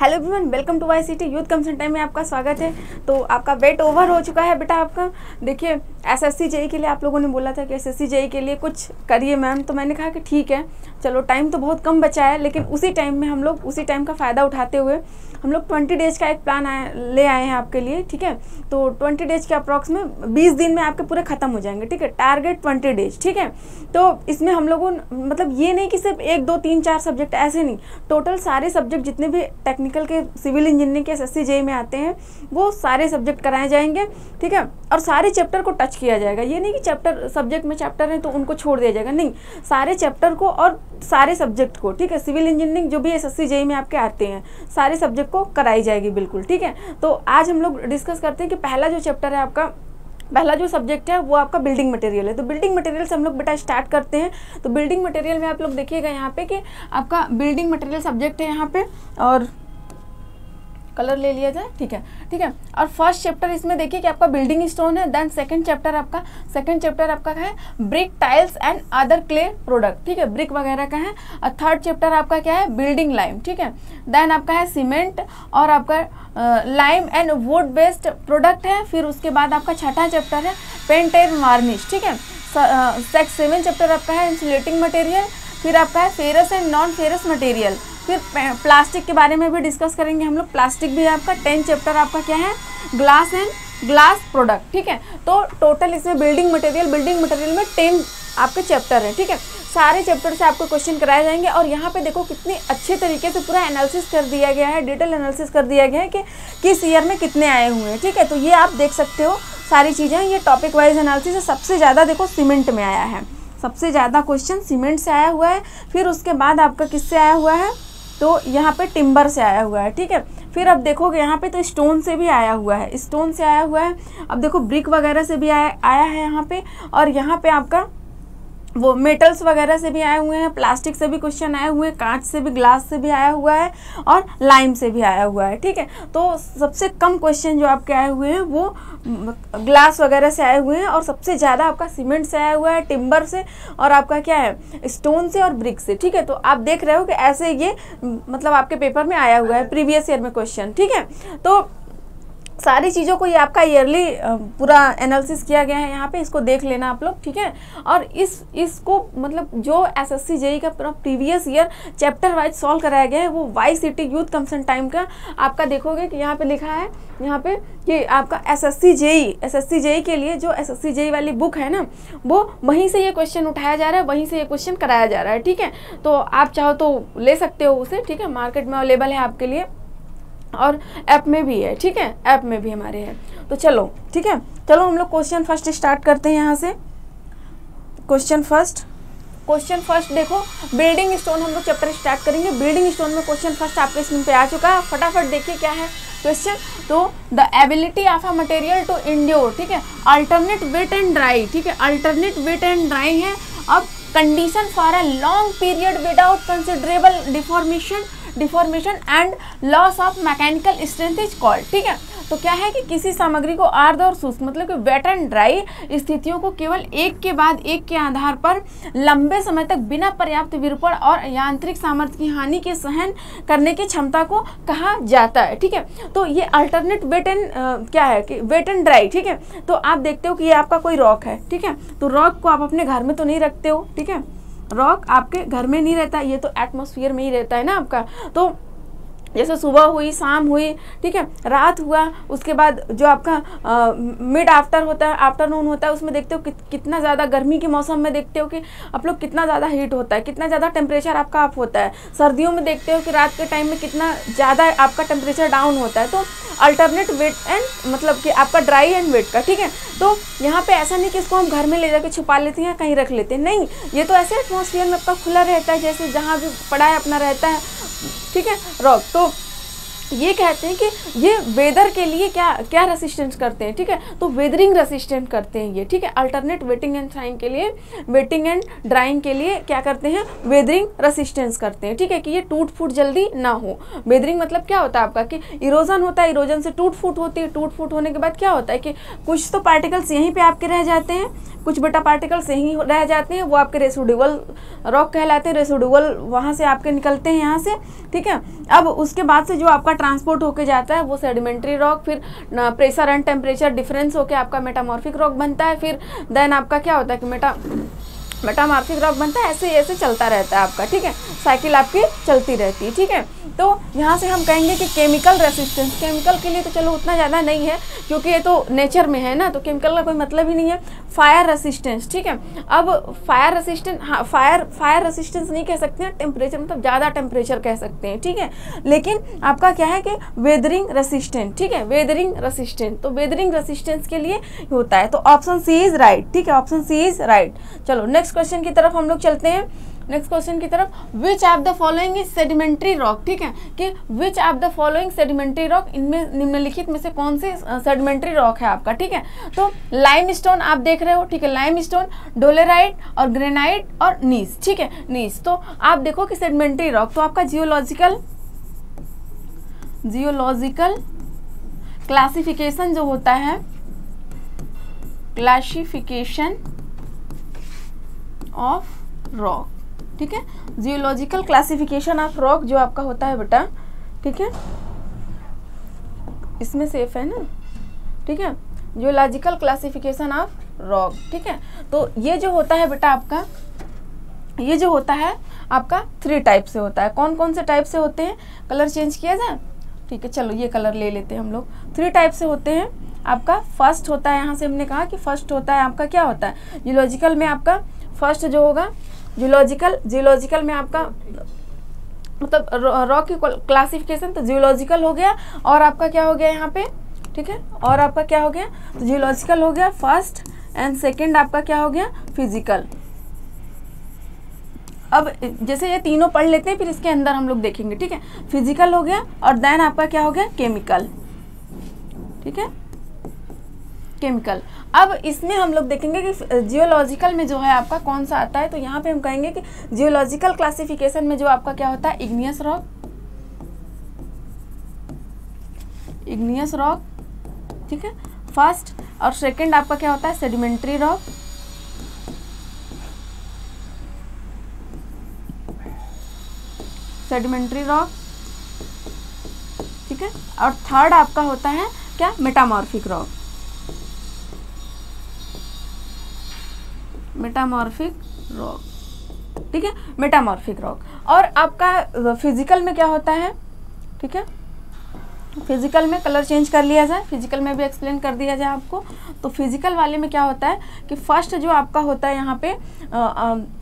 Hello everyone, welcome to YCT youth कम्सन time में आपका स्वागत है। तो आपका वेट ओवर हो चुका है बेटा आपका। देखिए SSC JEE के लिए आप लोगों ने बोला था कि SSC JEE के लिए कुछ करिए मैम, तो मैंने कहा कि ठीक है चलो, टाइम तो बहुत कम बचा है, लेकिन उसी टाइम में हम लोग उसी टाइम का फ़ायदा उठाते हुए हम लोग 20 डेज़ का एक प्लान ले आए हैं आपके लिए। ठीक है, तो 20 डेज़ के अप्रॉक्स में 20 दिन में आपके पूरे ख़त्म हो जाएंगे। ठीक है, टारगेट 20 डेज। ठीक है, तो इसमें हम लोगों मतलब ये नहीं कि सिर्फ 1 2 3 4 सब्जेक्ट, ऐसे नहीं, टोटल सारे सब्जेक्ट जितने भी टेक्निकल के सिविल इंजीनियरिंग के SSC JEE में आते हैं वो सारे सब्जेक्ट कराए जाएंगे। ठीक है, और सारे चैप्टर को टच किया जाएगा। ये नहीं कि चैप्टर सब्जेक्ट में चैप्टर है तो उनको छोड़ दिया जाएगा, नहीं, सारे चैप्टर को और सारे सब्जेक्ट को। ठीक है, सिविल इंजीनियरिंग जो भी SSC JEE में आपके आते हैं सारे सब्जेक्ट को कराई जाएगी बिल्कुल। ठीक है, तो आज हम लोग डिस्कस करते हैं कि पहला जो चैप्टर है आपका, पहला जो सब्जेक्ट है वो आपका बिल्डिंग मटेरियल है। तो बिल्डिंग मटेरियल से हम लोग बेटा स्टार्ट करते हैं। तो बिल्डिंग मटेरियल में आप लोग देखिएगा यहाँ पे कि आपका बिल्डिंग मटेरियल सब्जेक्ट है यहाँ पे, और कलर ले लिया जाए। ठीक है, ठीक है, और फर्स्ट चैप्टर इसमें देखिए कि आपका बिल्डिंग स्टोन है। देन सेकंड चैप्टर आपका है brick, tiles and other clay product. ठीक है, ब्रिक वगैरह का है। और थर्ड चैप्टर आपका क्या है, बिल्डिंग लाइम। ठीक है, देन आपका है सीमेंट और आपका lime and would based product है। फिर उसके बाद आपका छठा चैप्टर है पेंट एंड वार्निश। ठीक है, 7 चैप्टर आपका है इंसुलेटिंग मटेरियल। फिर आपका है ferrous and non ferrous material. फिर प्लास्टिक के बारे में भी डिस्कस करेंगे हम लोग, प्लास्टिक भी है आपका। 10 चैप्टर आपका क्या है, ग्लास एंड ग्लास प्रोडक्ट। ठीक है, तो टोटल इसमें बिल्डिंग मटेरियल में 10 आपके चैप्टर है। ठीक है, सारे चैप्टर से आपको क्वेश्चन कराए जाएंगे। और यहाँ पे देखो कितने अच्छे तरीके से पूरा एनालिसिस कर दिया गया है, डिटेल एनालिसिस कर दिया गया है कि किस ईयर में कितने आए हुए हैं। ठीक है, तो ये आप देख सकते हो सारी चीज़ें, ये टॉपिक वाइज एनालिसिस है। सबसे ज़्यादा देखो सीमेंट में आया है, सबसे ज़्यादा क्वेश्चन सीमेंट से आया हुआ है। फिर उसके बाद आपका किससे आया हुआ है, तो यहाँ पे टिम्बर से आया हुआ है। ठीक है, फिर अब देखोगे यहाँ पे तो स्टोन से भी आया हुआ है, स्टोन से आया हुआ है। अब देखो ब्रिक वगैरह से भी आया है यहाँ पे, और यहाँ पे आपका वो मेटल्स वगैरह से भी आए हुए हैं, प्लास्टिक से भी क्वेश्चन आए हुए हैं, कांच से भी, ग्लास से भी आया हुआ है, और लाइम से भी आया हुआ है। ठीक है, तो सबसे कम क्वेश्चन जो आपके आए हुए हैं वो ग्लास वगैरह से आए हुए हैं, और सबसे ज़्यादा आपका सीमेंट से आया हुआ है, टिम्बर से, और आपका क्या है स्टोन से और ब्रिक से। ठीक है, तो आप देख रहे हो कि ऐसे ये मतलब आपके पेपर में आया हुआ है प्रीवियस ईयर में क्वेश्चन। ठीक है, तो सारी चीज़ों को ये आपका ईयरली पूरा एनालिसिस किया गया है यहाँ पे, इसको देख लेना आप लोग। ठीक है, और इसको मतलब जो SSC JEE का पूरा previous year chapter wise solve कराया गया है वो YCT यूथ कम्सन टाइम का आपका देखोगे कि यहाँ पे लिखा है, यहाँ पे कि आपका SSC JEE के लिए जो SSC JEE वाली बुक है ना, वो वहीं से ये क्वेश्चन उठाया जा रहा है, वहीं से ये क्वेश्चन कराया जा रहा है। ठीक है, तो आप चाहो तो ले सकते हो उसे। ठीक है, मार्केट में अवेलेबल है आपके लिए, और ऐप में भी है। ठीक है, ऐप में भी हमारे है। तो चलो ठीक है, चलो हम लोग क्वेश्चन फर्स्ट स्टार्ट करते हैं यहाँ से। क्वेश्चन फर्स्ट देखो, बिल्डिंग स्टोन हम लोग चैप्टर स्टार्ट करेंगे। बिल्डिंग स्टोन में क्वेश्चन फर्स्ट आपके स्क्रीन पे आ चुका है, फटाफट देखिए क्या है क्वेश्चन। तो the ability of a material to endure, ठीक है, अल्टरनेट वेट एंड ड्राई। ठीक है, अल्टरनेट वेट एंड ड्राई है। अब condition for a long period without considerable deformation and loss of mechanical strength is called. ठीक है, तो क्या है कि किसी सामग्री को आर्द्र और शुष्क मतलब कि वेट एंड ड्राई स्थितियों को केवल एक के बाद एक के आधार पर लंबे समय तक बिना पर्याप्त विरूपण और यांत्रिक सामर्थ्य की हानि के सहन करने की क्षमता को कहा जाता है। ठीक है, तो ये अल्टरनेट वेट एंड क्या है कि वेट एंड ड्राई। ठीक है, तो आप देखते हो कि ये आपका कोई रॉक है। ठीक है, तो रॉक को आप अपने घर में तो नहीं रखते हो। ठीक है, रॉक आपके घर में नहीं रहता, ये तो एटमॉस्फेयर में ही रहता है ना आपका। तो जैसे सुबह हुई, शाम हुई, ठीक है, रात हुआ, उसके बाद जो आपका मिड आफ्टर होता है, आफ्टरनून होता है, उसमें देखते हो कितना ज़्यादा गर्मी के मौसम में देखते हो कि आप लोग कितना ज़्यादा हीट होता है, कितना ज़्यादा टेम्परेचर आपका अप होता है। सर्दियों में देखते हो कि रात के टाइम में कितना ज़्यादा आपका टेम्परेचर डाउन होता है। तो अल्टरनेट वेट एंड मतलब कि आपका ड्राई एंड वेट का। ठीक है, तो यहाँ पे ऐसा नहीं कि इसको हम घर में ले जाके छुपा लेते हैं या कहीं रख लेते हैं, नहीं, ये तो ऐसे एटमॉस्फेयर में आपका खुला रहता है, जैसे जहाँ भी पड़ा है अपना रहता है। ठीक है, रॉक तो ये कहते हैं कि ये वेदर के लिए क्या रेसिस्टेंस करते हैं। ठीक है, तो वेदरिंग रेसिस्टेंट करते हैं ये। ठीक है, अल्टरनेट वेटिंग एंड ड्राइंग के लिए, वेटिंग एंड ड्राइंग के लिए क्या करते हैं, वेदरिंग रेसिस्टेंस करते हैं। ठीक है, कि ये टूट फूट जल्दी ना हो। वेदरिंग मतलब क्या होता है आपका कि इरोजन होता है, इरोजन से टूट फूट होती है, टूट फूट होने के बाद क्या होता है कि कुछ तो पार्टिकल्स यहीं पे आपके रह जाते हैं, कुछ बेटा पार्टिकल्स यहीं रह जाते हैं, वो आपके रेसिडुअल रॉक कहलाते हैं, रेसिडुअल वहाँ से आपके निकलते हैं यहाँ से। ठीक है, अब उसके बाद से जो आपका ट्रांसपोर्ट होके जाता है वो सेडिमेंट्री रॉक, फिर प्रेशर एंड टेम्परेचर डिफरेंस होके आपका मेटामॉर्फिक रॉक बनता है, फिर देन आपका क्या होता है कि मेटामॉर्फिक रॉक बनता है। ऐसे ऐसे चलता रहता है आपका, ठीक है, साइकिल आपकी चलती रहती है, ठीक है। तो यहाँ से हम कहेंगे कि केमिकल रेसिस्टेंस, केमिकल के लिए तो चलो उतना ज़्यादा नहीं है क्योंकि ये तो नेचर में है ना, तो केमिकल का कोई मतलब ही नहीं है। फायर रेसिस्टेंस, ठीक है। अब फायर रेसिस्टेंस, हाँ फायर रेसिस्टेंस नहीं कह सकते हैं, टेम्परेचर मतलब ज़्यादा टेम्परेचर कह सकते हैं, ठीक है। लेकिन आपका क्या है कि वेदरिंग रेसिस्टेंट, ठीक है, वेदरिंग रेसिस्टेंट, तो वेदरिंग रेसिस्टेंस के लिए होता है। तो ऑप्शन सी इज राइट, ठीक है, ऑप्शन सी इज राइट। चलो नेक्स्ट क्वेश्चन की तरफ हम लोग चलते हैं। नेक्स्ट क्वेश्चन की तरफ, विच of the following is sedimentary rock, ठीक है, कि विच of the following sedimentary rock, इनमें निम्नलिखित में से कौन सी सेडिमेंट्री रॉक है आपका, ठीक है। तो लाइमस्टोन आप देख रहे हो, ठीक है, लाइमस्टोन, डोलेराइट और ग्रेनाइट और नीस, ठीक है, नीस। तो आप देखो कि सेडिमेंट्री रॉक, तो आपका जियोलॉजिकल क्लासिफिकेशन जो होता है, क्लासिफिकेशन ऑफ रॉक, ठीक है, जियोलॉजिकल क्लासिफिकेशन ऑफ रॉक जो आपका होता है बेटा, ठीक है, इसमें सेफ है ना, ठीक है, जियोलॉजिकल क्लासिफिकेशन ऑफ रॉक, ठीक है। तो ये जो होता है बेटा आपका, ये जो होता है आपका 3 टाइप से होता है। कौन कौन से टाइप से होते हैं, कलर चेंज किया जाए, ठीक है, चलो ये कलर ले लेते हैं हम लोग। 3 टाइप से होते हैं आपका। फर्स्ट होता है, यहाँ से हमने कहा कि फर्स्ट होता है आपका क्या होता है, जियोलॉजिकल में आपका फर्स्ट जो होगा जियोलॉजिकल में आपका मतलब रॉक की क्लासिफिकेशन तो जियोलॉजिकल हो गया, और आपका क्या हो गया यहाँ पे, ठीक है, और आपका क्या हो गया, तो जियोलॉजिकल हो गया फर्स्ट, एंड सेकंड आपका क्या हो गया, फिजिकल। अब जैसे ये तीनों पढ़ लेते हैं फिर इसके अंदर हम लोग देखेंगे, ठीक है। फिजिकल हो गया और देन आपका क्या हो गया, केमिकल, ठीक है, केमिकल। अब इसमें हम लोग देखेंगे कि जियोलॉजिकल में जो है आपका कौन सा आता है, तो यहाँ पे हम कहेंगे कि जियोलॉजिकल क्लासिफिकेशन में जो आपका क्या होता है, इग्नियस रॉक, ठीक है, फर्स्ट, और सेकंड आपका क्या होता है, सेडिमेंट्री रॉक, ठीक है, और थर्ड आपका होता है क्या, मेटामॉर्फिक रॉक, ठीक है, मेटामॉर्फिक रॉक। और आपका फिजिकल में क्या होता है, ठीक है, फिजिकल में कलर चेंज कर लिया जाए, फिजिकल में भी एक्सप्लेन कर दिया जाए आपको। तो फिजिकल वाले में क्या होता है कि फर्स्ट जो आपका होता है यहाँ पे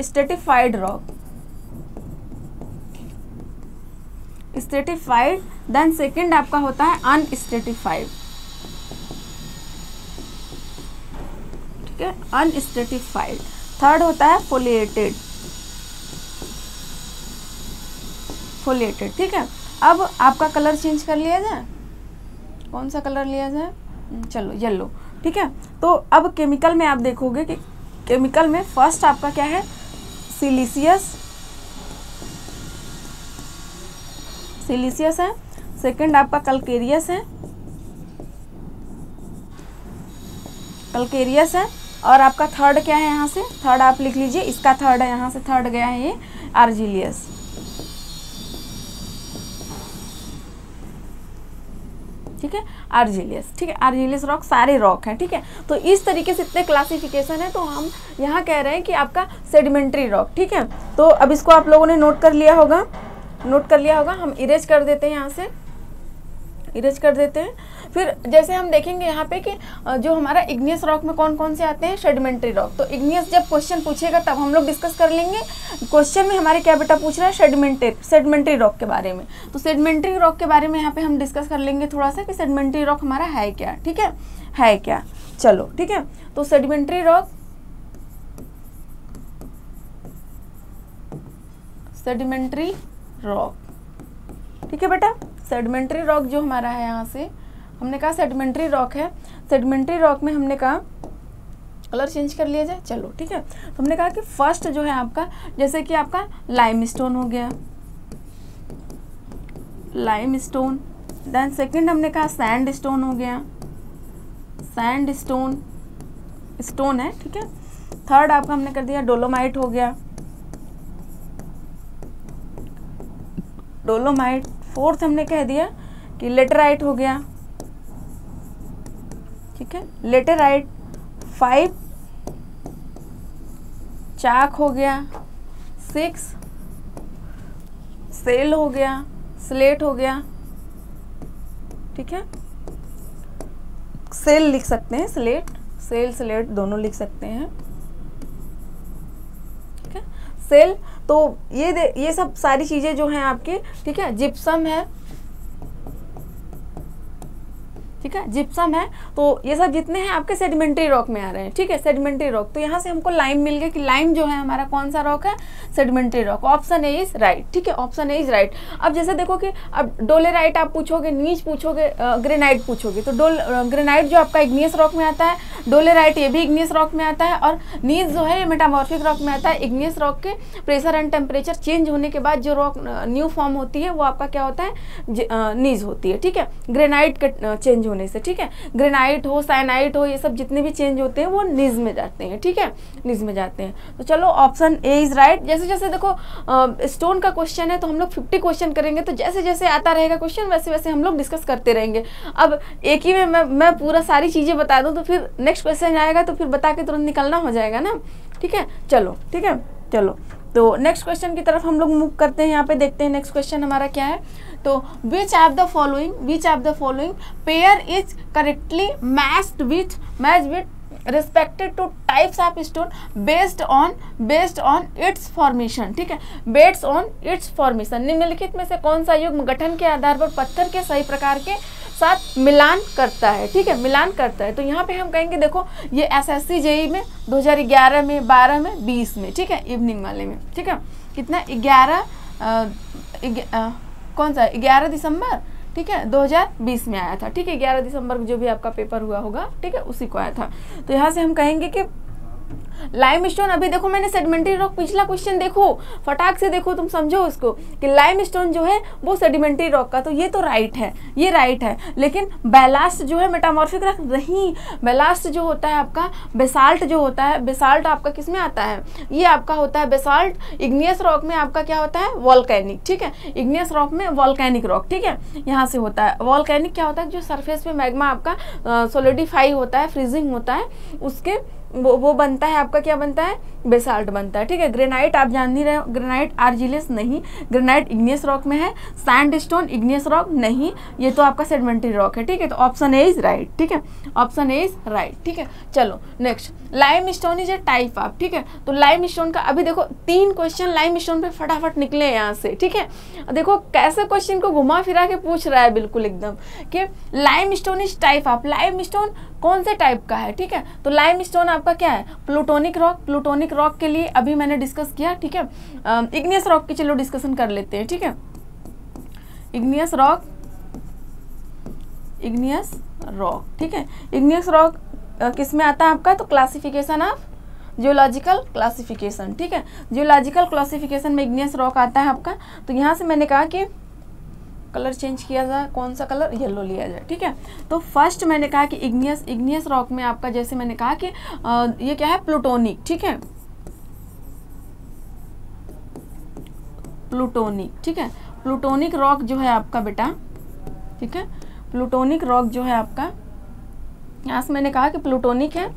stratified rock, stratified, then second आपका होता है अनस्ट्रेटिफाइड, ठीक है, अनस्ट्रेटिफाइड, थर्ड होता है फोलिएटेड, ठीक है। अब आपका कलर चेंज कर लिया जाए, कौन सा कलर लिया जाए, चलो येलो, ठीक है। तो अब केमिकल में आप देखोगे कि केमिकल में फर्स्ट आपका क्या है, सिलिसियस है, सेकंड आपका कैलकेरियस है, और आपका थर्ड क्या है, यहाँ से थर्ड आप लिख लीजिए, इसका थर्ड है, यहाँ से थर्ड गया है ये आर्जिलियस, ठीक है, आर्जिलियस, ठीक है, आर्जिलियस रॉक सारे रॉक हैं, ठीक है। तो इस तरीके से इतने क्लासिफिकेशन है, तो हम यहाँ कह रहे हैं कि आपका सेडिमेंट्री रॉक, ठीक है। तो अब इसको आप लोगों ने नोट कर लिया होगा, हम इरेज कर देते हैं, यहाँ से इरेज कर देते हैं। फिर जैसे हम देखेंगे यहाँ पे कि जो हमारा इग्नियस रॉक में कौन कौन से आते हैं, सेडिमेंट्री रॉक। तो इग्नियस जब क्वेश्चन पूछेगा तब हम लोग डिस्कस कर लेंगे। क्वेश्चन में हमारे क्या बेटा पूछ रहा है, सेडिमेंट्री रॉक के बारे में। तो सेडिमेंट्री रॉक के बारे में यहाँ पे हम डिस्कस कर लेंगे थोड़ा सा कि सेडिमेंट्री रॉक हमारा है क्या, ठीक है क्या, चलो ठीक है। तो सेडिमेंट्री रॉक, ठीक है बेटा, सेडिमेंट्री रॉक जो हमारा है, यहाँ से हमने कहा सेडिमेंट्री रॉक है। सेडिमेंट्री रॉक में हमने कहा कलर चेंज कर लिया जाए, चलो ठीक है। तो हमने कहा कि फर्स्ट जो है आपका, जैसे कि आपका लाइमस्टोन हो गया, लाइमस्टोन, देन सेकंड हमने कहा सैंडस्टोन हो गया, सैंडस्टोन स्टोन है, ठीक है। थर्ड आपका हमने कर दिया डोलोमाइट हो गया, डोलोमाइट। फोर्थ हमने कह दिया कि लेटेराइट हो गया, ठीक है, लेटेराइट 5, चाक हो गया 6, सेल हो गया, स्लेट हो गया, ठीक है, सेल लिख सकते हैं, स्लेट, सेल स्लेट दोनों लिख सकते हैं, ठीक है, सेल। तो ये सब सारी चीजें जो हैं आपकी, ठीक है, जिप्सम है, ठीक है, जिप्सम है, तो ये सब जितने हैं आपके सेडिमेंट्री रॉक में आ रहे हैं, ठीक है, सेडिमेंट्री रॉक। तो यहाँ से हमको लाइम मिल गया कि लाइम जो है हमारा कौन सा रॉक है, sedimentary rock. Option A is right, ठीक है, ऑप्शन ए इज राइट। अब जैसे देखो कि अब डोलेराइट आप पूछोगे, नीच पूछोगे, ग्रेनाइट पूछोगे, तो ग्रेनाइट जो आपका इग्नियस रॉक में आता है, डोलेराइट ये भी इग्नियस रॉक में आता है, और नीच जो है ये मेटामॉर्फिक रॉक में आता है। इग्नियस रॉक के प्रेशर एंड टेम्परेचर चेंज होने के बाद जो रॉक न्यू फॉर्म होती है वो आपका क्या होता है, नीच होती है, ठीक है, ग्रेनाइट का चेंज होने से, ठीक है, ग्रेनाइट हो, साइनाइट हो, ये सब जितने भी चेंज होते हैं वो निज में जाते हैं, ठीक है, निज में जाते हैं। तो चलो ऑप्शन ए इज राइट। जैसे जैसे देखो स्टोन का क्वेश्चन है तो हम लोग 50 क्वेश्चन करेंगे, तो जैसे जैसे आता रहेगा क्वेश्चन वैसे वैसे हम लोग डिस्कस करते रहेंगे। अब एक ही में मैं पूरा सारी चीज़ें बता दूँ तो फिर नेक्स्ट क्वेश्चन आएगा तो फिर बता के तुरंत निकलना हो जाएगा ना, ठीक है, चलो, ठीक है, चलो। तो नेक्स्ट क्वेश्चन की तरफ हम लोग मूव करते हैं। यहाँ पे देखते हैं नेक्स्ट क्वेश्चन हमारा क्या है। तो which of the following pair is correctly matched with respected to types of stone based on its formation, ठीक है, based on its formation। निम्नलिखित में से कौन सा युग्म गठन के आधार पर पत्थर के सही प्रकार के साथ मिलान करता है, ठीक है, मिलान करता है। तो यहाँ पे हम कहेंगे देखो ये एसएससी जेई में 2011 में, 12 में, 20 में, ठीक है, इवनिंग वाले में, ठीक है, कितना 11 दिसंबर, ठीक है, 2020 में आया था, ठीक है, 11 दिसंबर को जो भी आपका पेपर हुआ होगा, ठीक है, उसी को आया था। तो यहाँ से हम कहेंगे कि लाइमस्टोन, अभी देखो मैंने सेडिमेंट्री रॉक पिछला क्वेश्चन देखो, फटाक से देखो, तुम समझो उसको कि लाइमस्टोन जो है वो सेडिमेंट्री रॉक का, तो ये तो राइट है, ये राइट है। लेकिन बेलास्ट जो है मेटामॉर्फिक रॉक नहीं, बेलास्ट जो होता है आपका, बेसाल्ट जो होता है, बेसाल्ट आपका किस में आता है, ये आपका होता है बेसाल्ट। इग्नियस रॉक में आपका क्या होता है, वॉल्केनिक, ठीक है, इग्नियस रॉक में वॉल्केनिक रॉक, ठीक है, यहाँ से होता है। वॉल्केनिक क्या होता है, जो सरफेस पे मैग्मा आपका सोलिडिफाई होता है, फ्रीजिंग होता है, उसके वो बनता है आपका, क्या बनता है, बेसाल्ट बनता है, ठीक है। ग्रेनाइट आप जान ही रहे हो, ग्रेनाइट आर्जिलस नहीं, ग्रेनाइट इग्नियस रॉक में है। सैंडस्टोन इग्नियस रॉक नहीं, ये तो आपका सेडिमेंट्री रॉक है, ठीक है। तो ऑप्शन ए इज राइट, ठीक है, ऑप्शन ए इज राइट, ठीक है। चलो next, limestone is a type of, ठीक है। तो लाइमस्टोन का अभी देखो 3 क्वेश्चन लाइमस्टोन पे फटाफट निकले यहाँ से, ठीक है। देखो कैसे क्वेश्चन को घुमा फिरा के पूछ रहा है बिल्कुल एकदम कि limestone is type of, limestone कौन से टाइप का है, ठीक है। तो लाइमस्टोन आपका क्या है, प्लूटोनिक रॉक। प्लूटोनिक रॉक के लिए अभी मैंने डिस्कस किया, ठीक है। इग्नियस रॉक की चलो डिस्कशन कर लेते हैं, ठीक है। इग्नियस रॉक, ठीक है। इग्नियस रॉक किस में आता है आपका, तो क्लासिफिकेशन ऑफ जियोलॉजिकल क्लासिफिकेशन, ठीक है। जियोलॉजिकल क्लासिफिकेशन में इग्नियस रॉक आता है आपका। तो यहाँ से मैंने कहा कि कलर चेंज किया जाए, कौन सा कलर, येलो लिया जाए, ठीक है। तो फर्स्ट मैंने कहा कि इग्नियस रॉक में आपका, जैसे मैंने कहा कि ये क्या है, प्लूटोनिक, ठीक है, प्लूटोनिक, ठीक है। प्लूटोनिक रॉक जो है आपका बेटा, ठीक है, प्लूटोनिक रॉक जो है आपका, यहाँ से मैंने कहा कि प्लूटोनिक है।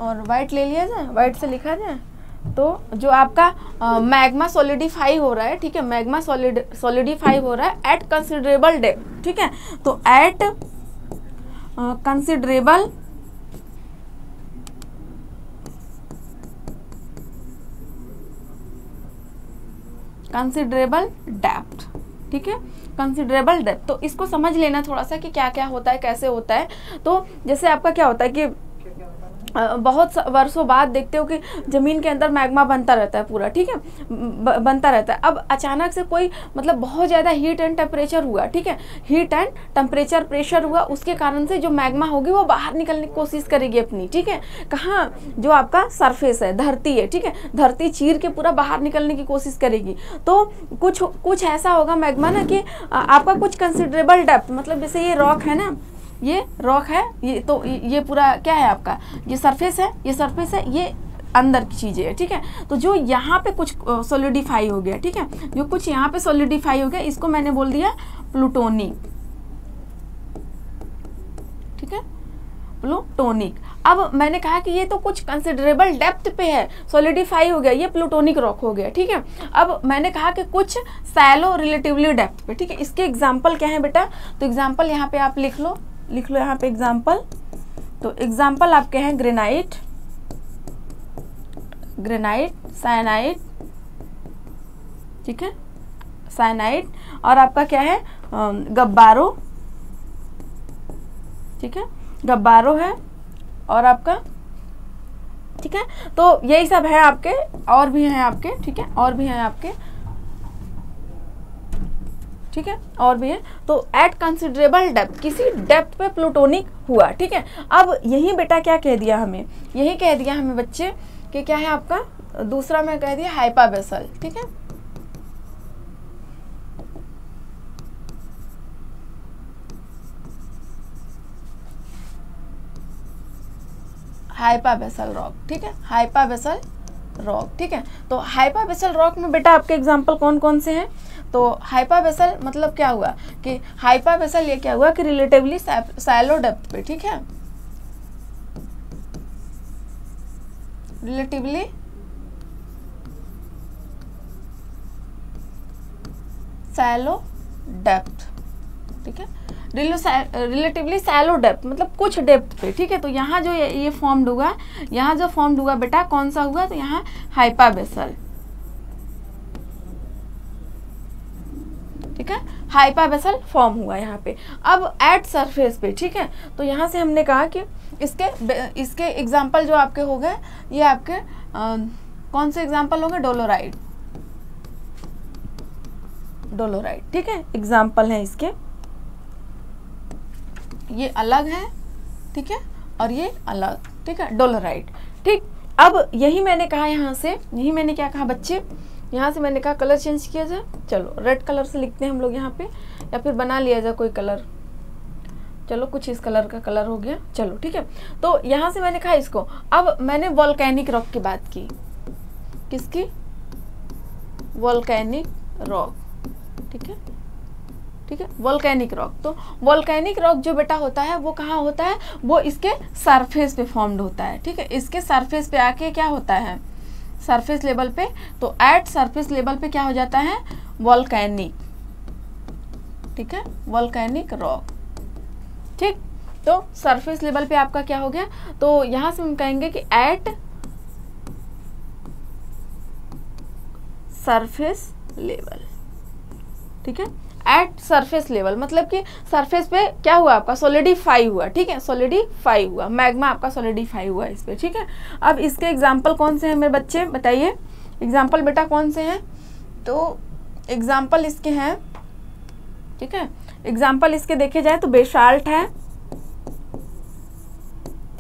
और वाइट ले लिया जाए, वाइट से लिखा जाए तो जो आपका मैग्मा सॉलिडिफाई हो रहा है, ठीक है, मैग्मा सॉलिडिफाई हो रहा है एट कंसिडरेबल डेप्थ, ठीक है। तो एट कंसिडरेबल डेप्थ, ठीक है, कंसिडरेबल डेप्थ। तो इसको समझ लेना थोड़ा सा कि क्या क्या होता है, कैसे होता है। तो जैसे आपका क्या होता है कि बहुत वर्षों बाद देखते हो कि ज़मीन के अंदर मैग्मा बनता रहता है पूरा, ठीक है, बनता रहता है। अब अचानक से कोई मतलब बहुत ज़्यादा हीट एंड टेम्परेचर हुआ, ठीक है, हीट एंड टेम्परेचर प्रेशर हुआ, उसके कारण से जो मैग्मा होगी वो बाहर निकलने की कोशिश करेगी अपनी, ठीक है। कहाँ, जो आपका सरफेस है, धरती है, ठीक है, धरती चीर के पूरा बाहर निकलने की कोशिश करेगी। तो कुछ ऐसा होगा मैग्मा ना कि आपका कुछ कंसिडरेबल डेप्थ, मतलब जैसे ये रॉक है ना, ये रॉक है, ये तो ये पूरा क्या है आपका, ये सरफेस है, ये सरफेस है, ये अंदर की चीज़ें है, ठीक है। तो जो यहाँ पे कुछ सॉलिडिफाई हो गया, ठीक है, जो कुछ यहाँ पे सॉलिडिफाई हो गया, इसको मैंने बोल दिया प्लूटोनिक, ठीक है, प्लूटोनिक। अब मैंने कहा कि ये तो कुछ कंसिडरेबल डेप्थ पे है, सॉलिडिफाई हो गया, ये प्लूटोनिक रॉक हो गया, ठीक है। अब मैंने कहा कि कुछ सैलो रिलेटिवली डेप्थ पे, ठीक है। इसके एग्जाम्पल क्या है बेटा, तो एग्जाम्पल यहाँ पे आप लिख लो यहाँ पे एग्जाम्पल। तो एग्जाम्पल आपके हैं ग्रेनाइट, साइनाइट, ठीक है, साइनाइट, और आपका क्या है गब्बारो, ठीक है, गब्बारो है, और आपका, ठीक है। तो यही सब है आपके, और भी हैं आपके, ठीक है, और भी हैं आपके, ठीक है, और भी है। तो एट कंसिडरेबल डेप्थ, किसी डेप्थ पे प्लूटोनिक हुआ, ठीक है। अब यही बेटा क्या कह दिया हमें, यही कह दिया हमें बच्चे कि क्या है आपका, दूसरा मैं कह दिया हाइपाबेसल, ठीक है, हाइपाबेसल रॉक, ठीक है, हाइपाबेसल रॉक, ठीक है। तो हाइपाबेसल रॉक में बेटा आपके एग्जांपल कौन कौन से हैं, तो हाइपाबेसल मतलब क्या हुआ कि हाइपाबेसल ये क्या हुआ कि रिलेटिवली सैलो डेप्थ पे, ठीक है, रिलेटिवली सैलो डेप्थ, ठीक है, रिलेटिवली सैलो डेप्थ मतलब कुछ डेप्थ पे, ठीक है। तो यहाँ जो ये फॉर्म्ड होगा, यहाँ जो फॉर्म्ड होगा बेटा कौन सा हुआ, तो यहाँ हाइपाबेसल, ठीक है, हाइपाबेसल फॉर्म हुआ यहाँ पे। अब एट सरफेस पे, ठीक है, तो यहाँ से हमने कहा कि इसके एग्जाम्पल जो आपके हो गए, ये आपके कौन से एग्जाम्पल होंगे, डोलोराइट, ठीक है, एग्जाम्पल है इसके, ये अलग है, ठीक है, और ये अलग, ठीक है, डोलोराइट, ठीक। अब यही मैंने कहा, यहाँ से यही मैंने क्या कहा बच्चे, यहाँ से मैंने कहा कलर चेंज किया जाए, चलो रेड कलर से लिखते हैं हम लोग यहाँ पे, या फिर बना लिया जाए कोई कलर, चलो कुछ इस कलर का कलर हो गया, चलो ठीक है। तो यहाँ से मैंने कहा इसको, अब मैंने वोल्केनिक रॉक की बात की, किसकी, वोल्केनिक रॉक, ठीक है, ठीक है, वोल्केनिक रॉक। तो वोल्केनिक रॉक जो बेटा होता है वो कहाँ होता है, वो इसके सरफेस पे फॉर्म्ड होता है, ठीक है, इसके सरफेस पे आके क्या होता है, सरफेस लेवल पे, तो एट सरफेस लेवल पे क्या हो जाता है, वोल्केनिक, ठीक है, वोल्केनिक रॉक, ठीक। तो सरफेस लेवल पे आपका क्या हो गया, तो यहां से हम कहेंगे कि एट सरफेस लेवल, ठीक है, एट सरफेस लेवल मतलब कि सरफेस पे क्या हुआ आपका, सॉलिडिफाई हुआ, ठीक है, सॉलिडिफाई हुआ, मैग्मा आपका सॉलिडिफाई हुआ इस पे, ठीक है। अब इसके एग्जाम्पल कौन से हैं मेरे बच्चे, बताइए एग्जाम्पल बेटा कौन से हैं, तो एग्जाम्पल इसके हैं, ठीक है, एग्जाम्पल इसके देखे जाए तो बेसाल्ट है,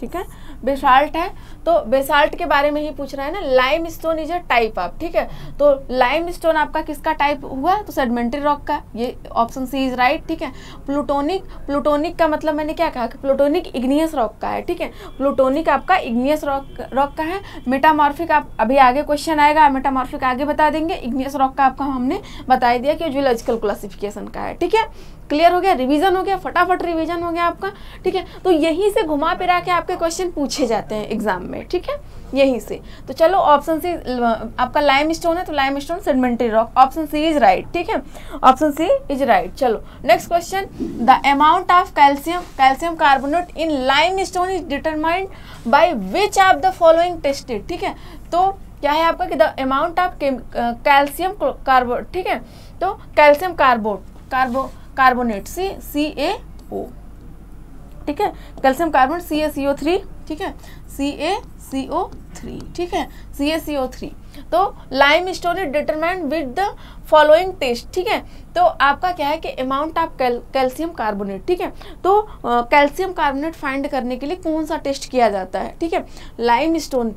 ठीक है, बेसाल्ट है। तो बेसाल्ट के बारे में ही पूछ रहा है ना, lime stone is a type of, ठीक है, तो लाइम स्टोन आपका किसका टाइप हुआ, तो सेडिमेंट्री रॉक का, ये ऑप्शन सी इज राइट, ठीक है। प्लूटोनिक का मतलब मैंने क्या कहा कि प्लूटोनिक इग्नियस रॉक का है, ठीक है, प्लूटोनिक आपका इग्नियस रॉक का है। मेटामॉर्फिक आप अभी आगे क्वेश्चन आएगा, मेटामॉर्फिक आगे बता देंगे। इग्नियस रॉक का आपका हमने बता दिया कि जियोलॉजिकल क्लासिफिकेशन का है, ठीक है, क्लियर हो गया, रिवीजन हो गया, फटाफट रिवीजन हो गया आपका, ठीक है। तो यहीं से घुमा फिरा के आपके क्वेश्चन पूछे जाते हैं एग्जाम में, ठीक है, यहीं से। तो चलो ऑप्शन सी आपका लाइम स्टोन है, तो limestone sedimentary rock, option C is right, ठीक है, ऑप्शन सी इज राइट। चलो next question, the amount of calcium carbonate in limestone is determined by which of the following tested, ठीक है। तो क्या है आपका कि the amount of calcium carbo, ठीक है, तो कैल्शियम कार्बोनेट CaCO, ठीक है, कैल्शियम कार्बोनेट CaCO3, ठीक है, CaCO3, ठीक है, CaCO3। तो limestone is determined with the following test, ठीक है। तो आपका क्या है कि अमाउंट ऑफ कैल्शियम कार्बोनेट, ठीक है, तो कैल्शियम कार्बोनेट फाइंड करने के लिए कौन सा टेस्ट किया जाता है, ठीक है। लाइम स्टोन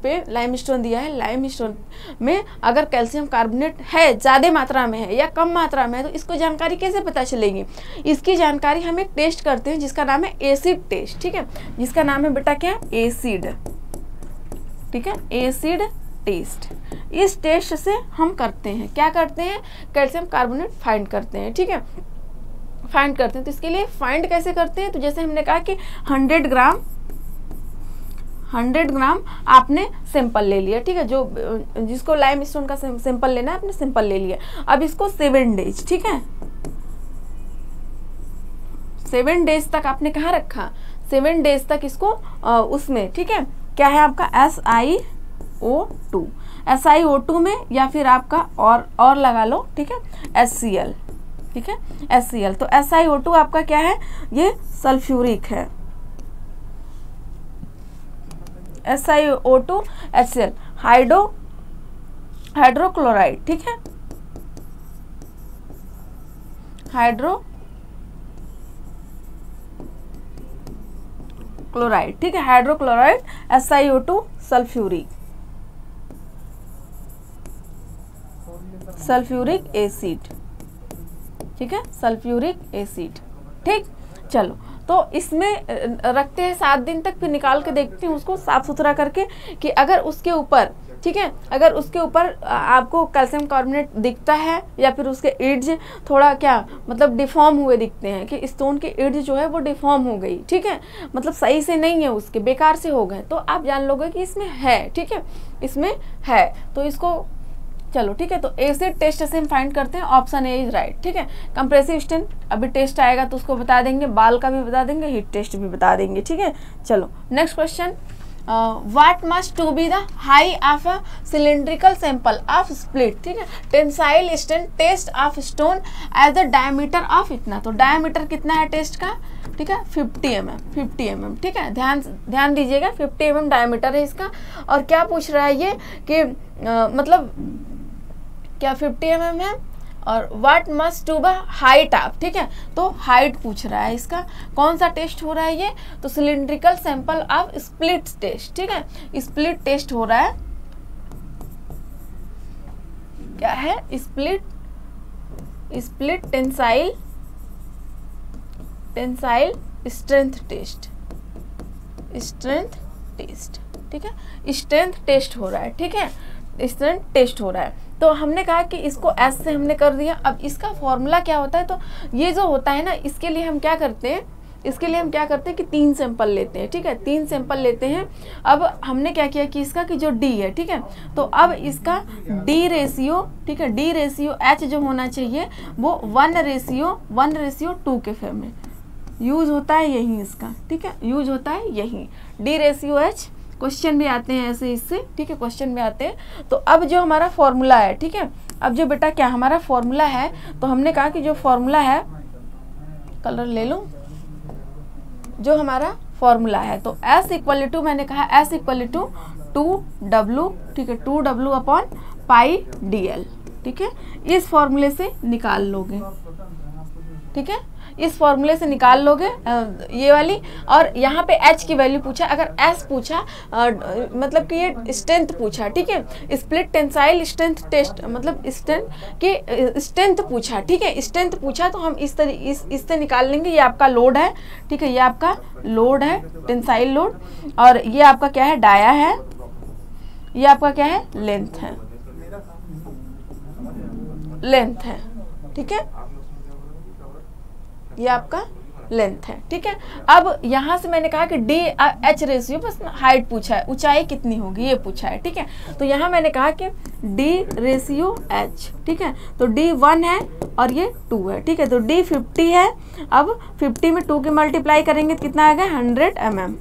दिया है, लाइम स्टोन में अगर कैल्शियम कार्बोनेट है, ज़्यादा मात्रा में है या कम मात्रा में है, तो इसको जानकारी कैसे पता चलेगी, इसकी जानकारी हम एक टेस्ट करते हैं जिसका नाम है एसिड टेस्ट, ठीक है, जिसका नाम है बेटा क्या, एसिड, ठीक है, एसिड टेस्ट। इस टेस्ट से हम करते हैं, क्या करते हैं, कैल्शियम कार्बोनेट फाइंड करते हैं, ठीक है। फाइंड करते हैं। तो इसके लिए फाइंड कैसे करते हैं, तो जैसे हमने कहा कि 100 ग्राम आपने सैंपल ले लिया, ठीक है, जो जिसको लाइमस्टोन का सैंपल लेना है आपने सैंपल ले लिया। अब इसको 7 डेज, ठीक है, 7 डेज तक आपने कहाँ रखा, 7 डेज तक इसको उसमें, ठीक है, क्या है आपका SiO2, SiO2 में, या फिर आपका और लगा लो, ठीक है, HCl, ठीक है, HCl। तो SiO2 आपका क्या है, ये सल्फ्यूरिक है, SiO2 HCl, हाइड्रोक्लोराइड, ठीक है, हाइड्रोक्लोराइड, ठीक है, हाइड्रोक्लोराइड SiO2 सल्फ्यूरिक एसिड, ठीक है, सल्फ्यूरिक एसिड, ठीक। चलो, तो इसमें रखते हैं 7 दिन तक, फिर निकाल के देखते हैं उसको साफ सुथरा करके कि अगर उसके ऊपर, ठीक है, अगर उसके ऊपर आपको कैल्शियम कार्बोनेट दिखता है या फिर उसके इड्ज थोड़ा क्या मतलब डिफॉर्म हुए दिखते हैं, कि स्टोन के इड्ज जो है वो डिफॉर्म हो गई, ठीक है, मतलब सही से नहीं है, उसके बेकार से हो गए, तो आप जान लोगे कि इसमें है, ठीक है, इसमें है। तो इसको चलो, ठीक है, तो एसिड टेस्ट से हम फाइंड करते हैं, ऑप्शन ए इज राइट, ठीक है। कंप्रेसिव स्ट्रेंथ अभी टेस्ट आएगा तो उसको बता देंगे, बाल का भी बता देंगे, हीट टेस्ट भी बता देंगे, ठीक है। चलो next question, what must to be the height of a cylindrical sample of split, ठीक है, tensile strength test of stone as the diameter of इतना, तो डायमीटर कितना है टेस्ट का, ठीक है, 50 mm, ठीक है, ध्यान दीजिएगा, 50 mm डायमीटर है इसका। और क्या पूछ रहा है ये कि मतलब क्या 50 mm है, और what must to be height of, ठीक है, तो हाइट पूछ रहा है इसका। कौन सा टेस्ट हो रहा है ये, तो cylindrical sample of split test, ठीक है, स्प्लिट टेस्ट हो रहा है, क्या है, स्प्लिट टेंसाइल स्ट्रेंथ टेस्ट, ठीक है, स्ट्रेंथ टेस्ट हो रहा है, ठीक है, स्ट्रेंथ टेस्ट हो रहा है। तो हमने कहा कि इसको एस से हमने कर दिया। अब इसका फॉर्मूला क्या होता है, तो ये जो होता है ना, इसके लिए हम क्या करते हैं कि 3 सैंपल लेते हैं, ठीक है, 3 सैंपल लेते हैं। अब हमने क्या किया कि इसका कि जो डी है, ठीक है, तो अब इसका डी रेशियो, ठीक है, डी रेशियो एच जो होना चाहिए वो 1:2 के फॉर्म में यूज होता है, यही इसका, ठीक है, यूज होता है यही डी रेशियो एच। क्वेश्चन भी आते हैं ऐसे इससे, ठीक है, क्वेश्चन भी आते हैं। तो अब जो हमारा फॉर्मूला है, ठीक है, अब जो बेटा क्या हमारा फॉर्मूला है, तो हमने कहा कि जो फॉर्मूला है, कलर ले लो, जो हमारा फॉर्मूला है, तो S इक्वल टू, मैंने कहा S इक्वल टू 2W, ठीक है, 2W अपॉन पाई DL, ठीक है, इस फॉर्मूले से निकाल लोगे, ठीक है, इस फॉर्मूले से निकाल लोगे ये वाली। और यहाँ पे H की वैल्यू पूछा, अगर S पूछा मतलब कि ये स्ट्रेंथ पूछा, ठीक है, स्प्लिट टेंसाइल स्ट्रेंथ टेस्ट मतलब स्ट्रेंथ की स्ट्रेंथ पूछा, ठीक है, स्ट्रेंथ पूछा तो हम इससे निकाल लेंगे। ये आपका लोड है, ठीक है, ये आपका लोड है, टेंसाइल लोड, और ये आपका क्या है, डाया है, ये आपका क्या है, लेंथ है, ठीक है, ये आपका लेंथ है, ठीक है। अब यहाँ से मैंने कहा कि डी एच रेशियो, बस हाइट पूछा है, ऊंचाई कितनी होगी ये पूछा है, ठीक है, तो यहाँ मैंने कहा कि डी रेशियो एच, ठीक है, तो डी 1 है और ये 2 है, ठीक है, तो डी 50 है। अब 50 में 2 के मल्टीप्लाई करेंगे तो कितना आएगा, 100 mm,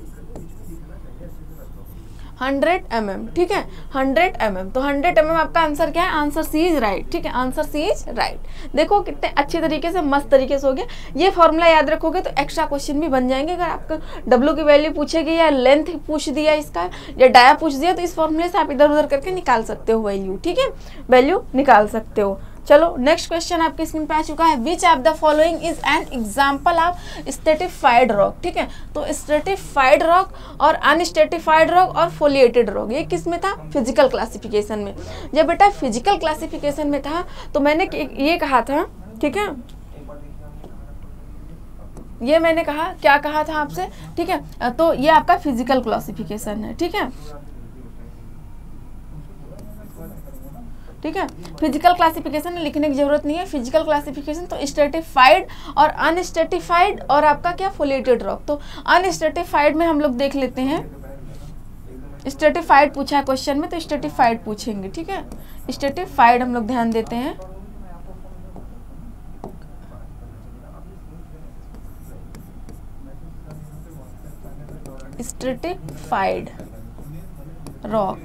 100 mm, ठीक है, 100 mm, तो 100 mm आपका आंसर क्या है, आंसर सी इज राइट, ठीक है, आंसर सी इज राइट। देखो कितने अच्छे तरीके से, मस्त तरीके से हो गया। ये फॉर्मूला याद रखोगे तो एक्स्ट्रा क्वेश्चन भी बन जाएंगे। अगर आपको डब्ल्यू की वैल्यू पूछेगी या लेंथ पूछ दिया इसका या डाया पूछ दिया, तो इस फॉर्मूले से आप इधर उधर करके निकाल सकते हो वैल्यू, ठीक है, वैल्यू निकाल सकते हो। चलो नेक्स्ट क्वेश्चन आपके स्क्रीन पे आ चुका है, विच of the following is an example of stratified rock, ठीक है, तो स्ट्रेटिफाइड रॉक और अनस्ट्रेटिफाइड रॉक और फोलिएटेड रॉक, ये किस में था, फिजिकल क्लासिफिकेशन में। जब बेटा फिजिकल क्लासिफिकेशन में था तो मैंने ये कहा था, ठीक है, ये मैंने कहा, क्या कहा था आपसे, ठीक है, तो ये आपका फिजिकल क्लासिफिकेशन है, ठीक है, ठीक है। फिजिकल क्लासिफिकेशन लिखने की जरूरत नहीं है, फिजिकल क्लासिफिकेशन तो स्ट्रेटिफाइड और अनस्ट्रेटिफाइड और आपका क्या फोलेटेड रॉक। तो अनस्ट्रेटिफाइड में हम लोग देख लेते हैं, स्ट्रेटिफाइड पूछा है क्वेश्चन में तो स्ट्रेटिफाइड पूछेंगे, ठीक है। स्ट्रेटिफाइड हम लोग ध्यान देते हैं, स्ट्रेटिफाइड रॉक,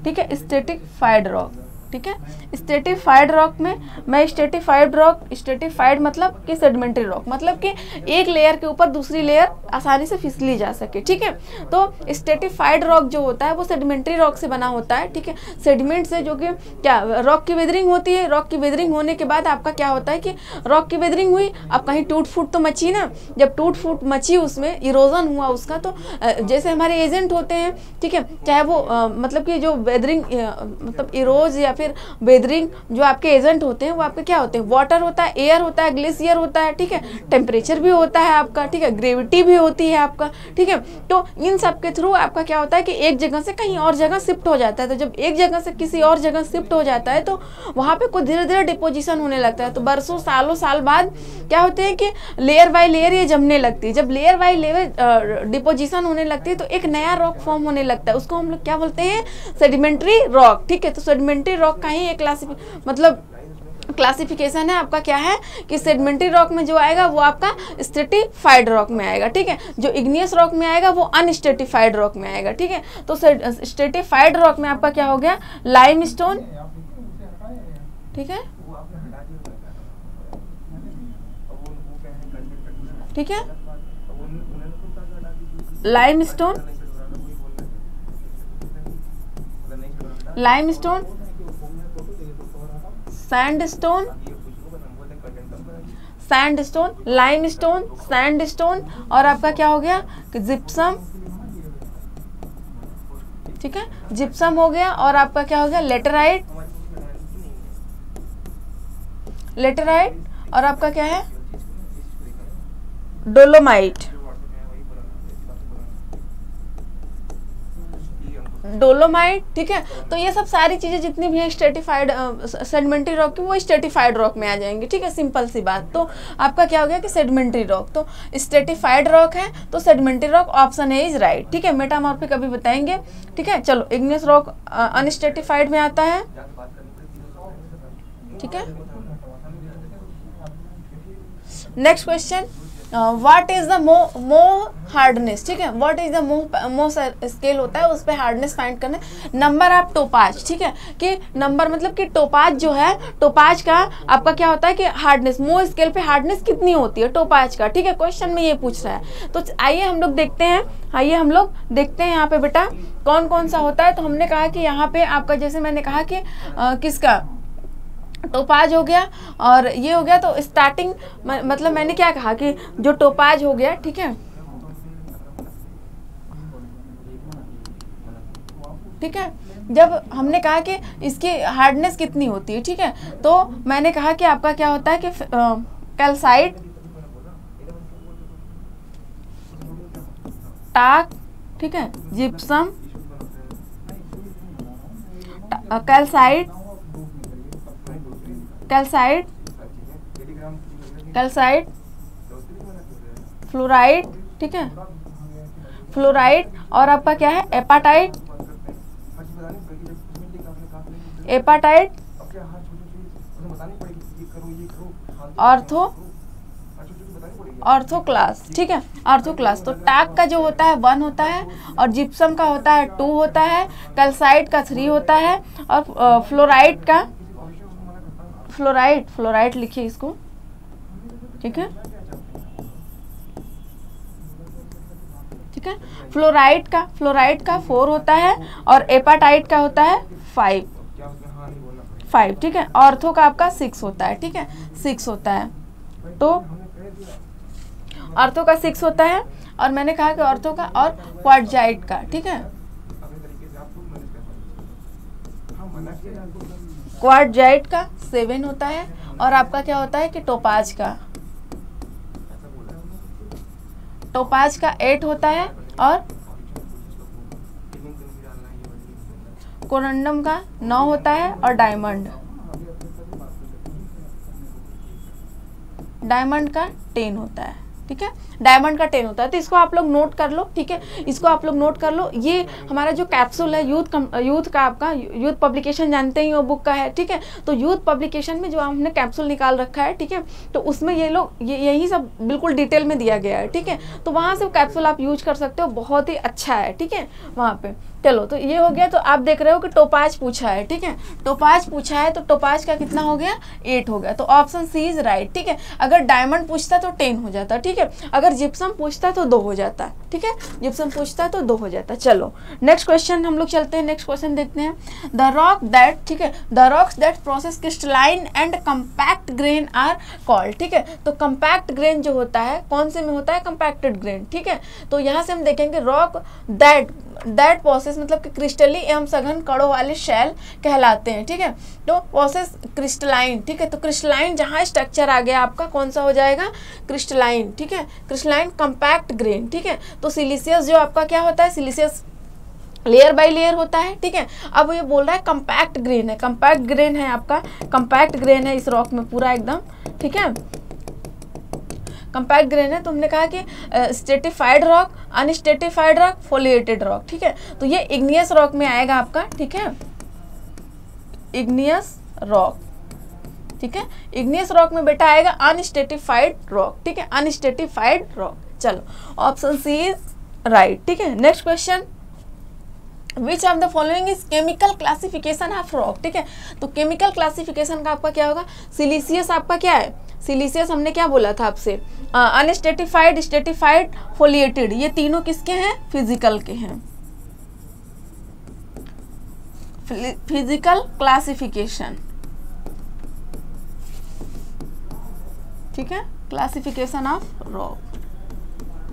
ठीक है, स्ट्रेटिफाइड रॉक, ठीक है। स्ट्रेटिफाइड रॉक में मैं स्ट्रेटिफाइड रॉक, स्ट्रेटिफाइड मतलब कि सेडिमेंट्री रॉक, मतलब कि एक लेयर के ऊपर दूसरी लेयर आसानी से फिसली जा सके, ठीक है। तो स्ट्रेटिफाइड रॉक जो होता है वो सेडिमेंट्री रॉक से बना होता है, ठीक है, सेडिमेंट से, जो कि क्या रॉक की वेदरिंग होती है। रॉक की वेदरिंग होने के बाद आपका क्या होता है कि रॉक की वेदरिंग हुई, अब कहीं टूट फूट तो मची ना, जब टूट फूट मची उसमें इरोजन हुआ उसका, तो जैसे हमारे एजेंट होते हैं, ठीक है, चाहे वो मतलब कि जो वेदरिंग मतलब इरोज या फिर वेदरिंग जो आपके एजेंट होते हैं वो आपके क्या होते हैं, वाटर होता है, एयर होता है, ग्लेशियर होता है, ठीक है, टेम्परेचर भी होता है आपका, ठीक है, ग्रेविटी भी होती है आपका, ठीक है। तो इन सब के थ्रू आपका क्या होता है कि एक जगह से कहीं और जगह शिफ्ट हो जाता है। तो जब एक जगह से किसी और जगह शिफ्ट हो जाता है तो वहाँ पे कुछ धीरे धीरे डिपोजिशन होने लगता है। तो बरसों सालों साल बाद क्या होते हैं कि लेयर बाय लेयर ये जमने लगती है। जब लेयर बाय लेयर डिपोजिशन होने लगती है तो एक नया रॉक फॉर्म होने लगता है, उसको हम लोग क्या बोलते हैं, सेडिमेंट्री रॉक, ठीक है। तो सेडिमेंट्री रॉक का ही एक क्लासिफिकेशन है आपका, क्या है कि सेडिमेंट्री रॉक में जो आएगा वो आपका स्ट्रेटिफाइड रॉक में आएगा, ठीक है। जो इग्नियस रॉक में आएगा वो अनस्ट्रेटिफाइड रॉक में आएगा, ठीक है। तो स्ट्रेटिफाइड रॉक में आपका क्या हो गया, लाइमस्टोन, ठीक है, ठीक है, limestone, limestone, sandstone, sandstone, limestone, sandstone और आपका क्या हो गया कि जिप्सम, ठीक है, जिप्सम हो गया। और आपका क्या हो गया, लेटेराइट, लेटेराइट और आपका क्या है, डोलोमाइट, डोलोमाइट, ठीक है। तो ये सब सारी चीज़ें जितनी भी हैं स्ट्रेटिफाइड सेडिमेंट्री रॉक की वो स्ट्रेटिफाइड रॉक में आ जाएंगी, ठीक है, सिंपल सी बात। तो आपका क्या हो गया कि सेडिमेंट्री रॉक, तो स्ट्रेटिफाइड रॉक है तो sedimentary rock option A is right, ठीक है। मेटामॉर्फिक अभी बताएंगे, ठीक है। चलो, इग्नियस रॉक अनस्ट्रेटिफाइड में आता है, ठीक है। Next question, what is the मो हार्डनेस, ठीक है, व्हाट इज द मो स्केल होता है उस पर हार्डनेस फाइंड करना है। नंबर ऑफ टोपाज, ठीक है, कि नंबर मतलब कि टोपाज जो है, टोपाज का आपका क्या होता है कि हार्डनेस, मो स्केल पे हार्डनेस कितनी होती है टोपाज का, ठीक है, क्वेश्चन में ये पूछ रहा है। तो आइए हम लोग देखते हैं, आइए हम लोग देखते हैं यहाँ पे बेटा कौन कौन सा होता है। तो हमने कहा कि यहाँ पे आपका, जैसे मैंने कहा कि किसका टोपाज हो गया और ये हो गया। तो स्टार्टिंग मतलब मैंने क्या कहा कि जो टोपाज हो गया, ठीक है, ठीक है, जब हमने कहा कि इसकी हार्डनेस कितनी होती है, ठीक है, तो मैंने कहा कि आपका क्या होता है कि कैल्साइट, टाक, ठीक है, gypsum, calcite, calcite, calcite, fluoride, ठीक है, फ्लोराइड और आपका क्या है, एपाटाइट, एपाटाइट, ऑर्थोक्लास, ठीक है, ऑर्थोक्लास। तो टाक का जो होता है 1 होता है और जिप्सम का होता है 2 होता है, कैल्साइट का 3 होता है और फ्लोराइड का, फ्लोराइड लिखिए इसको, ठीक है, ठीक है। फ्लोराइड का 4 होता है और एपाटाइट का होता है 5, ठीक है। ऑर्थो का आपका 6 होता है, ठीक है, 6 होता है। तो ऑर्थो का 6 होता है और मैंने कहा कि ऑर्थो का और क्वार्टजाइट का, ठीक है, क्वार्टजाइट का 7 होता है और आपका क्या होता है कि टोपाज का 8 होता है और कोरंडम का 9 होता है और डायमंड का 10 होता है। ठीक है, डायमंड का 10 होता है। तो इसको आप लोग नोट कर लो। ठीक है, इसको आप लोग नोट कर लो। ये हमारा जो कैप्सूल है यूथ का, आपका यूथ पब्लिकेशन जानते ही वो बुक का है। ठीक है, तो यूथ पब्लिकेशन में जो हमने कैप्सूल निकाल रखा है, ठीक है, तो उसमें ये लोग यही सब बिल्कुल डिटेल में दिया गया है। ठीक है, तो वहाँ से वो कैप्सूल आप यूज कर सकते हो, बहुत ही अच्छा है। ठीक है, वहाँ पे चलो, तो ये हो गया। तो आप देख रहे हो कि टोपाज पूछा है। ठीक है, टोपाज पूछा है, तो टोपाज का कितना हो गया, 8 हो गया। तो ऑप्शन सी इज राइट। ठीक है, अगर डायमंड पूछता तो 10 हो जाता। ठीक है, अगर जिप्सम पूछता तो 2 हो जाता। ठीक है, जिप्सम पूछता तो 2 हो जाता। चलो नेक्स्ट क्वेश्चन हम लोग चलते हैं, नेक्स्ट क्वेश्चन देखते हैं। द रॉक दैट, ठीक है, the rocks that process crystalline and compact grain are called. ठीक है, तो कंपैक्ट ग्रेन जो होता है कौन से में होता है, कंपैक्टेड ग्रेन। ठीक है, तो यहाँ से हम देखेंगे रॉक दैट प्रोसेस मतलब कि क्रिस्टली एवं सघन कणों वाले शेल कहलाते हैं। ठीक है, तो प्रोसेस क्रिस्टलाइन। ठीक है, तो क्रिस्टलाइन जहाँ स्ट्रक्चर आ गया आपका कौन सा हो जाएगा, क्रिस्टलाइन। ठीक है, क्रिस्टलाइन कंपैक्ट ग्रेन। ठीक है, तो सिलिशियस जो आपका क्या होता है, सिलिशियस लेयर बाय लेयर होता है। ठीक है, अब ये बोल रहा है कंपैक्ट ग्रेन है, कंपैक्ट ग्रेन है आपका, कंपैक्ट ग्रेन है इस रॉक में पूरा एकदम। ठीक है, कंपैक्ट ग्रेन है। तो हमने कहा कि stratified rock, unstratified rock, foliated rock. ठीक है, तो ये इग्नियस रॉक में आएगा आपका। ठीक है, इग्नियस रॉक। ठीक है, इग्नियस रॉक में बेटा आएगा अनस्ट्रेटिफाइड रॉक। ठीक है, अनस्ट्रेटिफाइड रॉक। चलो ऑप्शन सी इज राइट। ठीक है, next question, which of the following is chemical classification of rock. ठीक है, तो केमिकल क्लासिफिकेशन का आपका क्या होगा, सिलिशियस आपका क्या है, सिलिशियस हमने क्या बोला था आपसे, अनस्ट्रेटिफाइड, स्ट्रेटिफाइड, फोलिएटेड, ये तीनों किसके हैं, फिजिकल के हैं। Physical classification. ठीक है, क्लासिफिकेशन ऑफ रॉक।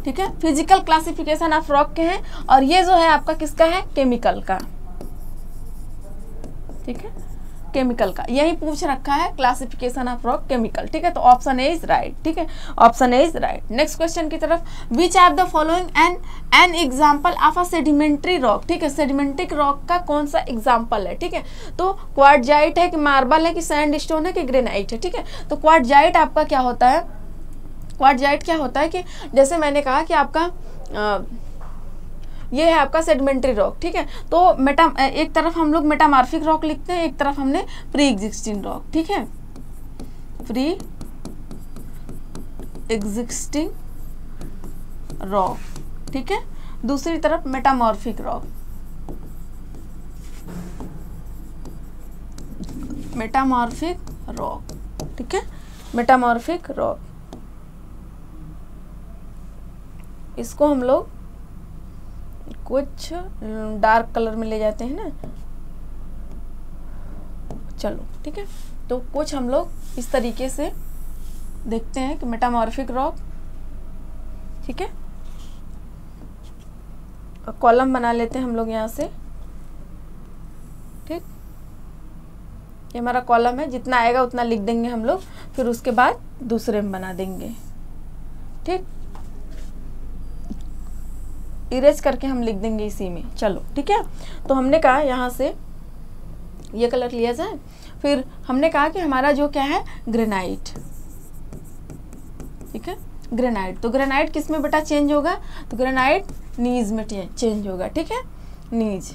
ठीक है, फिजिकल क्लासिफिकेशन ऑफ रॉक के हैं, और ये जो है आपका किसका है, केमिकल का। ठीक है, केमिकल का यही पूछ रखा है, क्लासिफिकेशन ऑफ रॉक केमिकल। ठीक है, तो ऑप्शन ए इज राइट। ठीक है, option A is right. Next question की तरफ, विच of the following an example of a sedimentary rock. ठीक है, सेडिमेंट्री रॉक का कौन सा एग्जांपल है। ठीक है, तो क्वार्टजाइट है कि मार्बल है कि सैंडस्टोन है कि ग्रेनाइट है। ठीक है, तो क्वार्टजाइट आपका क्या होता है, क्वार्टजाइट क्या होता है कि जैसे मैंने कहा कि आपका ये है आपका सेडिमेंट्री रॉक। ठीक है, तो एक तरफ हम लोग मेटामॉर्फिक रॉक लिखते हैं, एक तरफ हमने प्री एग्जिस्टिंग रॉक। ठीक है, प्री एग्जिस्टिंग रॉक। ठीक है, दूसरी तरफ मेटामॉर्फिक रॉक, मेटामॉर्फिक रॉक। ठीक है, मेटामॉर्फिक रॉक, इसको हम लोग कुछ डार्क कलर में ले जाते हैं ना। चलो ठीक है, तो कुछ हम लोग इस तरीके से देखते हैं कि मेटामॉर्फिक रॉक। ठीक है, कॉलम बना लेते हैं हम लोग यहाँ से। ठीक, ये हमारा कॉलम है, जितना आएगा उतना लिख देंगे हम लोग, फिर उसके बाद दूसरे में बना देंगे। ठीक, इरेज करके हम लिख देंगे इसी में। चलो ठीक है, तो हमने कहा यहाँ से ये कलर लिया जाए, फिर हमने कहा कि हमारा जो क्या है, ग्रेनाइट। ठीक है, ग्रेनाइट, तो ग्रेनाइट किस में बेटा चेंज होगा, तो ग्रेनाइट नीज में चेंज होगा। ठीक है, नीज।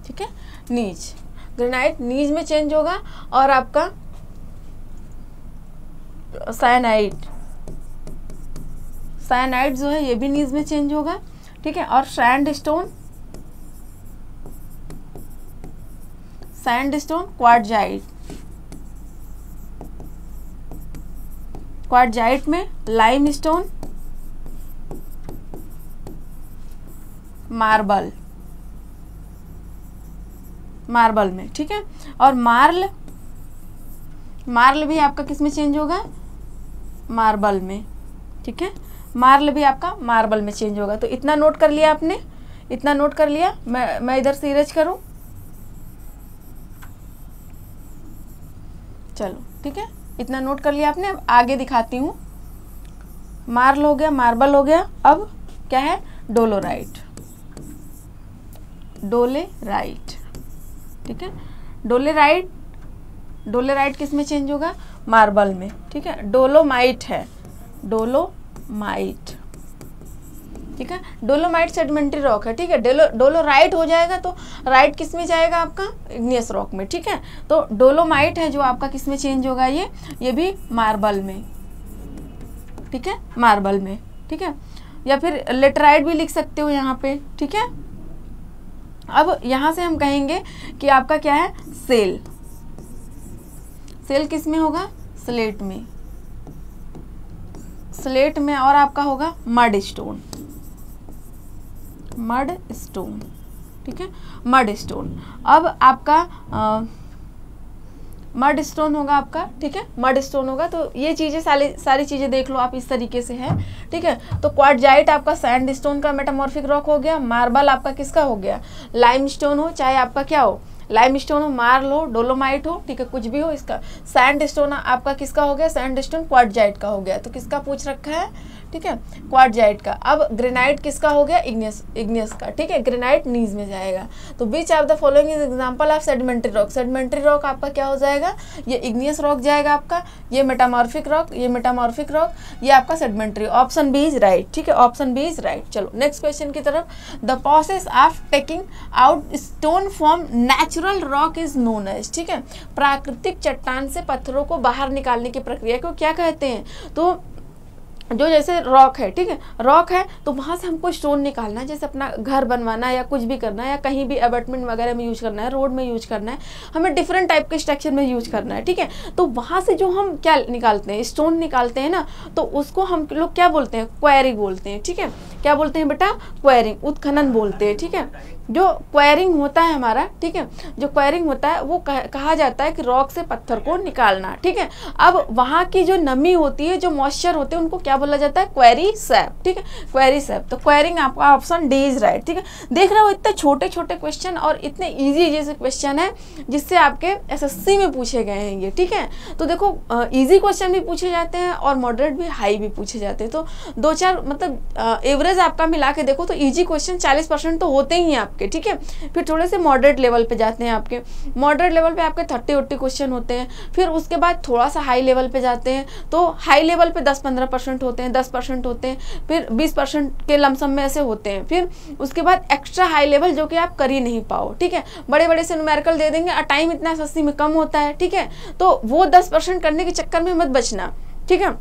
ठीक है, नीज, ग्रेनाइट नीज में चेंज होगा। और आपका साइनाइड, साइनाइड जो है ये भी नीज में चेंज होगा। ठीक है, और सैंडस्टोन, सैंडस्टोन, क्वार्टजाइट, क्वार्टजाइट में लाइमस्टोन, मार्बल, मार्बल में। ठीक है, और मार्ल, मार्ल भी आपका किस में चेंज होगा, मार्बल में। ठीक है, मार्ल भी आपका मार्बल में चेंज होगा। तो इतना नोट कर लिया आपने, इतना नोट कर लिया। मैं इधर से इरेज करूं, चलो ठीक है, इतना नोट कर लिया आपने। अब आगे दिखाती हूँ, मार्ल हो गया, मार्बल हो गया, अब क्या है, डोलोराइट। डोलेराइट, ठीक है। डोलेराइट किस में चेंज होगा? मार्बल में, ठीक है। डोलोमाइट है, डोलोमाइट, ठीक है। डोलोमाइट सेडिमेंट्री रॉक है, ठीक है। डोलोराइट हो जाएगा तो राइट किस में जाएगा आपका? इग्नियस रॉक में, ठीक है। तो डोलोमाइट है जो आपका किस में चेंज होगा? ये भी मार्बल में, ठीक है, मार्बल में, ठीक है। या फिर लेटराइट भी लिख सकते हो यहाँ पे, ठीक है। अब यहाँ से हम कहेंगे कि आपका क्या है? सेल किस में होगा? स्लेट में, और आपका होगा मड स्टोन, ठीक है, मड स्टोन। अब आपका मड स्टोन होगा आपका, ठीक है, मड स्टोन होगा। तो ये चीज़ें सारी चीज़ें देख लो आप इस तरीके से है, ठीक है। तो क्वार्टजाइट आपका सैंड स्टोन का मेटामॉर्फिक रॉक हो गया। मार्बल आपका किसका हो गया? लाइमस्टोन हो, चाहे आपका क्या हो, लाइमस्टोन हो, मार्ल हो, डोलोमाइट हो, ठीक है, कुछ भी हो। इसका सैंड स्टोन आपका किसका हो गया? सैंड स्टोन क्वार्टजाइट का हो गया। तो किसका पूछ रखा है? ठीक है, क्वार्टजाइट का। अब ग्रेनाइट किसका हो गया? इग्नियस का, ठीक है, ग्रेनाइट नीज में जाएगा। तो which of the following is example of sedimentary rock. Sedimentary rock आपका क्या हो जाएगा? ये इग्नियस रॉक जाएगा आपका, ये मेटामॉर्फिक रॉक, ये आपका sedimentary. Option B is right, ठीक है, ऑप्शन बी इज राइट। चलो नेक्स्ट क्वेश्चन की तरफ। The process of taking out stone from natural rock is known as, ठीक है, प्राकृतिक चट्टान से पत्थरों को बाहर निकालने की प्रक्रिया को क्या कहते हैं? तो जो जैसे रॉक है, ठीक है, रॉक है तो वहाँ से हमको स्टोन निकालना है, जैसे अपना घर बनवाना है या कुछ भी करना है या कहीं भी अपार्टमेंट वगैरह में यूज करना है, रोड में यूज करना है, हमें डिफरेंट टाइप के स्ट्रक्चर में यूज करना है, ठीक है। तो वहाँ से जो हम क्या निकालते हैं, स्टोन निकालते हैं ना, तो उसको हम लोग क्या बोलते हैं? क्वेरी बोलते हैं, ठीक है। क्या बोलते हैं बेटा? क्वेरिंग, उत्खनन बोलते हैं, ठीक है। जो क्वेरिंग होता है हमारा, ठीक है, जो क्वेरिंग होता है वो कहा जाता है कि रॉक से पत्थर को निकालना, ठीक है। अब वहाँ की जो नमी होती है, जो मॉइस्चर होते हैं, उनको क्या बोला जाता है? क्वेरी सैप, ठीक है, क्वेरी सैप। तो क्वेरिंग आपका ऑप्शन डी इज राइट, ठीक है। देख रहे हो इतने छोटे छोटे क्वेश्चन और इतने इजी से क्वेश्चन है जिससे आपके एसएससी में पूछे गए हैं ये, ठीक है। तो देखो इजी क्वेश्चन भी पूछे जाते हैं और मॉडरेट भी, हाई भी पूछे जाते हैं। तो 2-4 मतलब एवरेज आपका मिला के देखो तो इजी क्वेश्चन 40% तो होते ही हैं आपके, ठीक है। फिर थोड़े से मॉडरेट लेवल पे जाते हैं आपके, मॉडरेट लेवल पे आपके 30-80 क्वेश्चन होते हैं। फिर उसके बाद थोड़ा सा हाई लेवल पे जाते हैं तो हाई लेवल पे 10-15% होते हैं, 10% होते हैं, फिर 20% के लमसम में ऐसे होते हैं। फिर उसके बाद एक्स्ट्रा हाई लेवल जो कि आप कर ही नहीं पाओ, ठीक है, बड़े बड़े से न्यूमेरिकल दे देंगे और टाइम इतना एसएससी में कम होता है, ठीक है। तो वो 10% करने के चक्कर में मत बचना, ठीक है,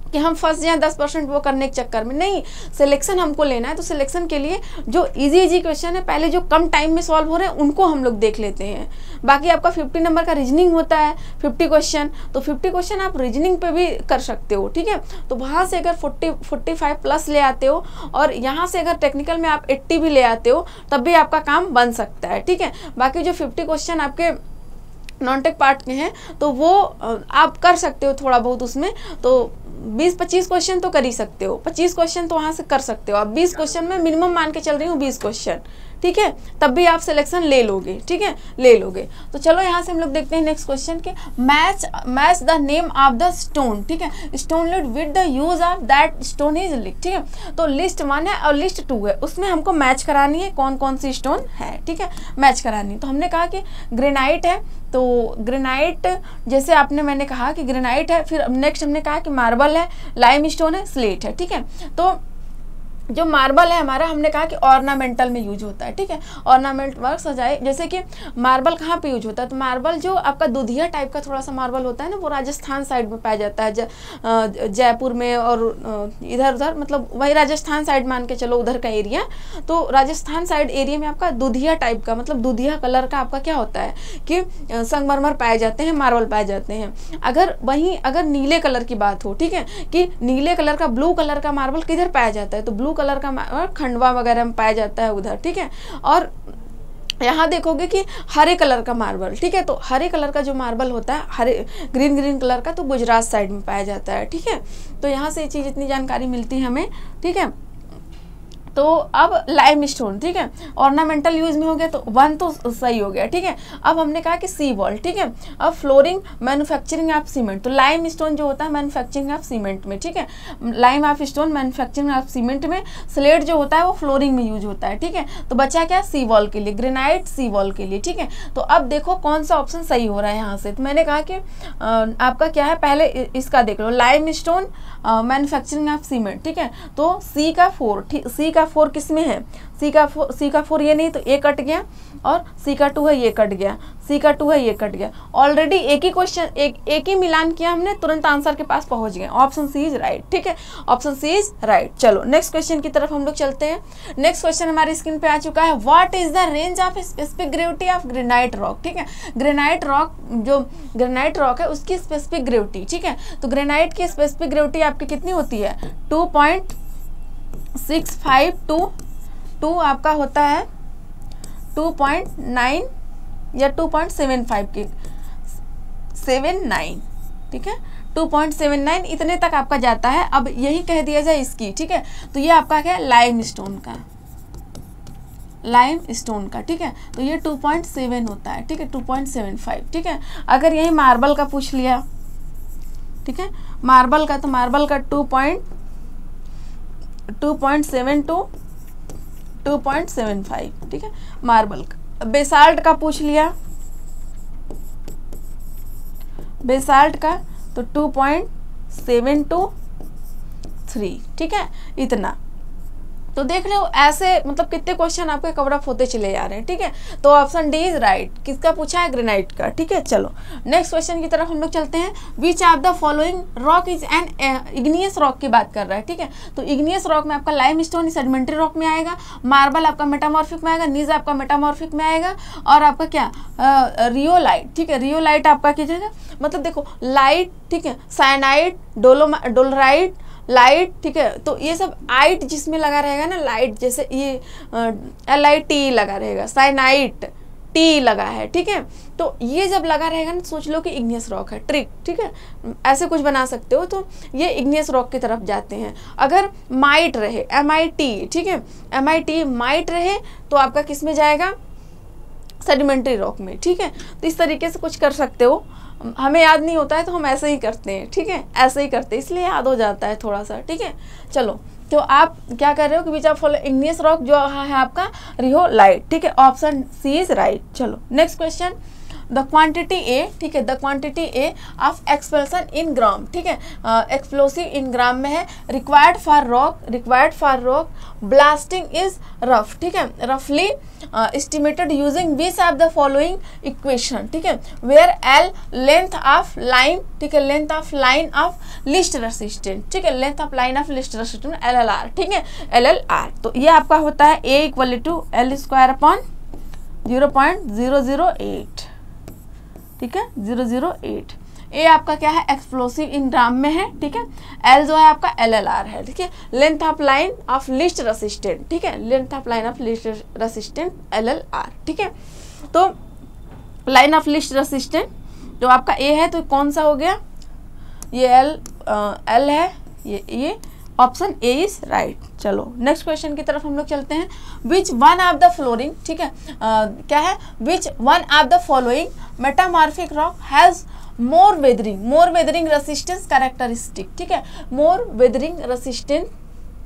कि हम फंस जाएं 10% वो करने के चक्कर में। नहीं, सिलेक्शन हमको लेना है। तो सिलेक्शन के लिए जो इजी क्वेश्चन है, पहले जो कम टाइम में सॉल्व हो रहे हैं उनको हम लोग देख लेते हैं। बाकी आपका 50 नंबर का रीजनिंग होता है, 50 क्वेश्चन, तो 50 क्वेश्चन आप रीजनिंग पे भी कर सकते हो, ठीक है। तो वहाँ से अगर 45 प्लस ले आते हो और यहाँ से अगर टेक्निकल में आप 80 भी ले आते हो तब भी आपका काम बन सकता है, ठीक है। बाकी जो 50 क्वेश्चन आपके नॉन टेक पार्ट के हैं तो वो आप कर सकते हो थोड़ा बहुत उसमें, तो 20-25 क्वेश्चन तो कर ही सकते हो, 25 क्वेश्चन तो वहाँ से कर सकते हो आप। 20 क्वेश्चन में मिनिमम मान के चल रही हूँ 20 क्वेश्चन, ठीक है, तब भी आप सिलेक्शन ले लोगे, ठीक है, ले लोगे। तो चलो यहाँ से हम लोग देखते हैं नेक्स्ट क्वेश्चन के। Match the name of the stone, ठीक है, stone lid with the use of that stone is list, ठीक है। तो लिस्ट 1 है और लिस्ट 2 है, उसमें हमको मैच करानी है कौन कौन सी स्टोन है, ठीक है, मैच करानी। तो हमने कहा कि ग्रेनाइट है, तो ग्रेनाइट जैसे मैंने कहा कि ग्रेनाइट है, फिर नेक्स्ट हमने कहा कि मार्बल है, लाइमस्टोन है, स्लेट है, ठीक है। तो जो मार्बल है हमारा, हमने कहा कि ऑर्नामेंटल में यूज होता है, ठीक है, ऑर्नामेंट वर्क सजाए। जैसे कि मार्बल कहाँ पे यूज होता है? तो मार्बल जो आपका दुधिया टाइप का थोड़ा सा मार्बल होता है ना, वो राजस्थान साइड में पाया जाता है, जयपुर में और इधर उधर, मतलब वही राजस्थान साइड मान के चलो, उधर का एरिया। तो राजस्थान साइड एरिया में आपका दुधिया टाइप का, मतलब दुधिया कलर का आपका क्या होता है कि संगमरमर पाए जाते हैं, मार्बल पाए जाते हैं। अगर नीले कलर की बात हो, ठीक है, कि नीले कलर का, ब्लू कलर का मार्बल किधर पाया जाता है? तो ब्लू कलर का खंडवा वगैरह में पाया जाता है उधर, ठीक है। और यहाँ देखोगे कि हरे कलर का मार्बल, ठीक है, तो हरे कलर का जो मार्बल होता है, हरे ग्रीन कलर का, तो गुजरात साइड में पाया जाता है, ठीक है। तो यहाँ से ये चीज़ इतनी जानकारी मिलती है हमें, ठीक है। तो अब लाइमस्टोन, ठीक है, ऑर्नामेंटल यूज में हो गया तो 1 तो सही हो गया, ठीक है। अब हमने कहा कि सी वॉल, ठीक है। अब फ्लोरिंग मैन्युफैक्चरिंग ऑफ सीमेंट, तो लाइमस्टोन जो होता है मैन्युफैक्चरिंग ऑफ सीमेंट में, ठीक है, lime of stone manufacturing of cement में, स्लेट जो होता है वो फ्लोरिंग में यूज होता है, ठीक है। तो बचा क्या, सी वॉल के लिए, ग्रेनाइट सी वॉल के लिए, ठीक है। तो अब देखो कौन सा ऑप्शन सही हो रहा है यहाँ से। तो मैंने कहा कि आपका क्या है, पहले इसका देख लो, लाइमस्टोन मैन्युफैक्चरिंग ऑफ सीमेंट, ठीक है। तो सी का 4, ठीक, सी का 4 किस में है, सी का 4 ये नहीं तो ये कट गया, और सी का 2 है ये कट गया, सी का 2 है ये कट गया। ऑलरेडी एक ही क्वेश्चन, एक ही मिलान किया हमने, तुरंत आंसर के पास पहुंच गए। ऑप्शन सी इज राइट, ठीक है, ऑप्शन सी इज राइट। चलो नेक्स्ट क्वेश्चन की तरफ हम लोग चलते हैं। नेक्स्ट क्वेश्चन हमारी स्क्रीन पे आ चुका है, what is the range of specific gravity of granite rock, ठीक है। ग्रेनाइट रॉक, जो ग्रेनाइट रॉक है उसकी स्पेसिफिक ग्रेविटी, ठीक है। तो ग्रेनाइट की स्पेसिफिक ग्रेविटी आपकी कितनी होती है, 2.652 आपका होता है 2.9 या 2.75 की 79, ठीक है, 2.79 इतने तक आपका जाता है। अब यही कह दिया जाए इसकी, ठीक है। तो ये आपका क्या है, लाइमस्टोन का, लाइमस्टोन का, ठीक है। तो ये 2.7 होता है, ठीक है, 2.75, ठीक है। अगर यही मार्बल का पूछ लिया, ठीक है, मार्बल का, तो मार्बल का 2.72 2.75, ठीक है, मार्बल का। बेसाल्ट का पूछ लिया, बेसाल्ट का तो 2.723, ठीक है, इतना। तो देख लो ऐसे मतलब कितने क्वेश्चन आपके कवर अप होते चले जा रहे हैं, ठीक है। तो ऑप्शन डी इज राइट। किसका पूछा है, ग्रेनाइट का, ठीक है। चलो नेक्स्ट क्वेश्चन की तरफ हम लोग चलते हैं। विच of the following rock is an igneous rock की बात कर रहा है, ठीक है। तो इग्नियस रॉक में आपका लाइमस्टोन सेडिमेंट्री रॉक में आएगा, मार्बल आपका मेटामॉर्फिक में आएगा, नीज आपका मेटामॉर्फिक में आएगा, और आपका क्या रियोलाइट, ठीक है, रियोलाइट आपका कीजिएगा, मतलब देखो लाइट, ठीक है, साइनाइट, डोलराइट, लाइट, ठीक है। तो ये सब आइट जिसमें लगा रहेगा ना, लाइट जैसे ये LIT लगा रहेगा, साइनाइट T लगा है, ठीक है। तो ये जब लगा रहेगा ना, सोच लो कि इग्नियस रॉक है, ट्रिक, ठीक है, ऐसे कुछ बना सकते हो। तो ये इग्नियस रॉक की तरफ जाते हैं। अगर माइट रहे, MIT, ठीक है, MIT माइट रहे तो आपका किस में जाएगा, सेडिमेंट्री रॉक में, ठीक है। तो इस तरीके से कुछ कर सकते हो। हमें याद नहीं होता है तो हम ऐसे ही करते हैं, ठीक है, ऐसे ही करते हैं, इसलिए याद हो जाता है थोड़ा सा, ठीक है। चलो तो आप क्या कर रहे हो कि बीच आप फॉलो इग्नियस रॉक जो है आपका रियोलाइट, ठीक है, ऑप्शन सी इज राइट। चलो next question, the quantity A, ठीक है, the quantity A of explosion in gram, ठीक है, एक्सप्लोसिव इन ग्राम में है, required for rock blasting is rough, ठीक है, रफली estimated using which of the following equation, ठीक है, where L length of line, ठीक है, length of line of least resistant, ठीक है, length of line of least resistant LLR, ठीक है, LLR। तो ये आपका होता है A = L² / 0.008, ठीक है, 008। ए आपका क्या है, एक्सप्लोसिव इन ग्राम में है, ठीक है। एल जो है आपका LLR है, ठीक है, length of line of least resistant, ठीक है, length of line of least resistant LLR, ठीक है। तो लाइन ऑफ लिस्ट रेसिस्टेंट जो आपका ए है, तो कौन सा हो गया, ये L है, ये ऑप्शन ए इज राइट। चलो नेक्स्ट क्वेश्चन की तरफ हम लोग चलते हैं। Which one of the flooring, ठीक है, क्या है, which one of the following metamorphic rock has more weathering resistance characteristic, ठीक है, मोर वेदरिंग रेसिस्टेंट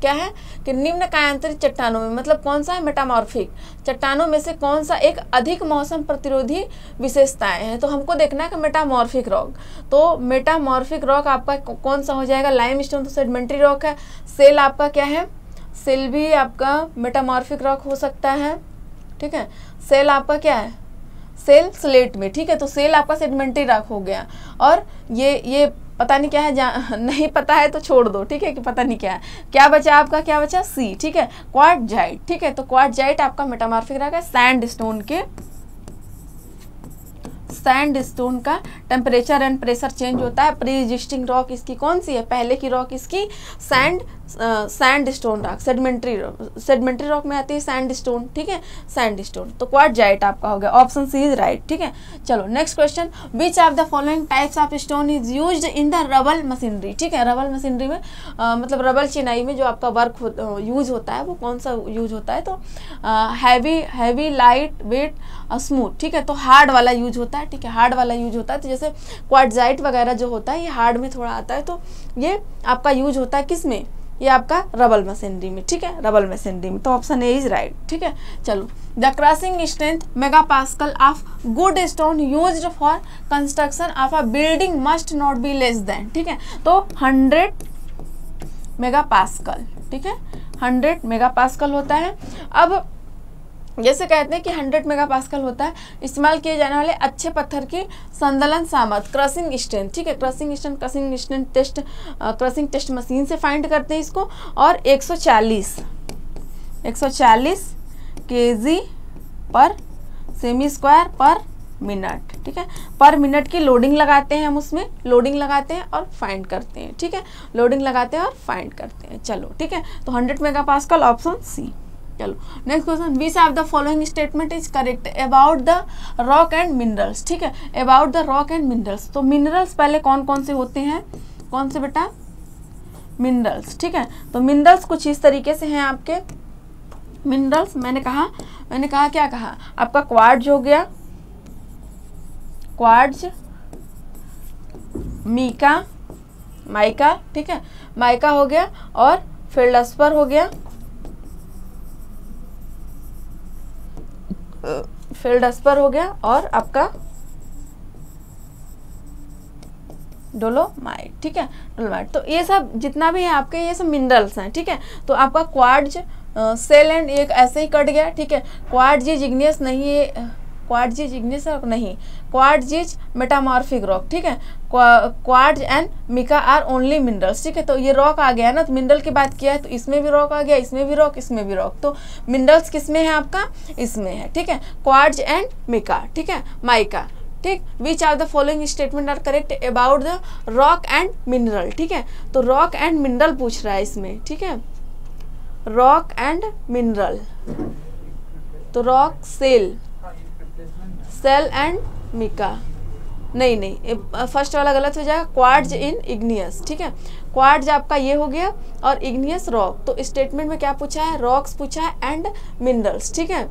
क्या है कि निम्न कायांतरित चट्टानों में, मतलब कौन सा है, मेटामॉर्फिक चट्टानों में से कौन सा एक अधिक मौसम प्रतिरोधी विशेषताएं हैं। तो हमको देखना है कि मेटामॉर्फिक रॉक, तो मेटामॉर्फिक रॉक आपका कौन सा हो जाएगा, लाइमस्टोन तो सेडिमेंट्री रॉक है, सेल आपका क्या है, सेल भी आपका मेटामॉर्फिक रॉक हो सकता है, ठीक है, सेल आपका क्या है, सेल स्लेट में, ठीक है। तो सेल आपका सेडिमेंट्री रॉक हो गया, और ये पता नहीं क्या है, नहीं पता है तो छोड़ दो, ठीक है, कि पता नहीं क्या है। क्या बचा आपका, क्या बचा, सी, ठीक है, क्वार्टजाइट, ठीक है। तो क्वार्टजाइट आपका मेटामॉर्फिक रॉक है, सैंड स्टोन का टेम्परेचर एंड प्रेशर चेंज होता है। प्री एग्जिस्टिंग रॉक इसकी कौन सी है, पहले की रॉक इसकी sand stone rock, sedimentary rock में आती है सैंड स्टोन, ठीक है, सैंड स्टोन। तो क्वार्टजाइट आपका हो गया, ऑप्शन सी इज राइट, ठीक है। चलो next question, which of the following types of stone is used in the rubble machinery, ठीक है। रबल मशीनरी में मतलब रबल चिनाई में जो आपका वर्क यूज होता है वो कौन सा यूज होता है, तो हैवी लाइट वेट स्मूथ, ठीक है। तो हार्ड वाला यूज होता है, ठीक है, हार्ड वाला यूज होता है। तो जैसे क्वार्टजाइट वगैरह जो होता है ये हार्ड में थोड़ा आता है, तो ये आपका यूज होता है किस में, ये आपका रबल मशीनरी में, ठीक है, रबल मशीनरी में। तो ऑप्शन ए इज राइट, ठीक है। चलो, the crushing strength megapascal of good stone used for construction of a building must not be less than, ठीक है। तो 100 मेगापास्कल, ठीक है, 100 मेगापास्कल होता है। अब जैसे कहते हैं कि 100 मेगापास्कल होता है इस्तेमाल किए जाने वाले अच्छे पत्थर की संदलन सामर्थ्य, क्रशिंग स्ट्रेंथ, ठीक है। Crushing strength test crushing test machine से फाइंड करते हैं इसको, और 140 kg पर सेमी स्क्वायर पर मिनट, ठीक है, पर मिनट की लोडिंग लगाते हैं हम, उसमें लोडिंग लगाते हैं और फाइंड करते हैं, ठीक है, लोडिंग लगाते हैं और फाइंड करते हैं। चलो ठीक है, तो 100 मेगापास्कल ऑप्शन सी। चलो next question, which of the following statement is correct about the rock and minerals, ठीक है, about the rock and minerals. तो मिनरल्स पहले कौन कौन से होते हैं, कौन से बेटा, मिनरल्स, ठीक है। तो मिनरल्स कुछ इस तरीके से हैं आपके मिनरल्स, मैंने कहा क्या कहा, आपका क्वार्ट्ज हो गया, क्वार्ट्ज, माइका, ठीक है, माइका हो गया, और फेल्डस्पर हो गया, फेल्डस्पर हो गया, और आपका डोलोमाइट, ठीक है, डोलोमाइट। तो ये सब जितना भी है आपके ये सब मिनरल्स हैं, ठीक है। तो आपका क्वार्ट्ज, सेल एंड एक ऐसे ही कट गया, ठीक है, क्वार्ट्ज इग्नियस नहीं है, क्वार्ट्ज इग्नियस नहीं, क्वार्ट्ज मेटामॉर्फिक रॉक, ठीक है, quartz and mica are only minerals, ठीक है। तो ये रॉक आ गया ना, तो मिनरल की बात किया है तो इसमें भी रॉक आ गया, इसमें भी रॉक, इसमें भी रॉक, तो मिनरल्स किसमें है आपका, इसमें है, ठीक है, क्वार्ट्ज एंड मिका, ठीक है, माइका, ठीक। Which are the following statement are correct about the rock and mineral, ठीक है। तो रॉक एंड मिनरल पूछ रहा है इसमें, ठीक है, रॉक एंड मिनरल। तो रॉक, सेल एंड मिका, नहीं फर्स्ट वाला गलत हो जाएगा, क्वार्ट्ज इन इग्नियस, ठीक है, क्वार्ट्ज आपका ये हो गया, और इग्नियस रॉक। तो स्टेटमेंट में क्या पूछा है, रॉक्स पूछा है एंड मिनरल्स, ठीक है।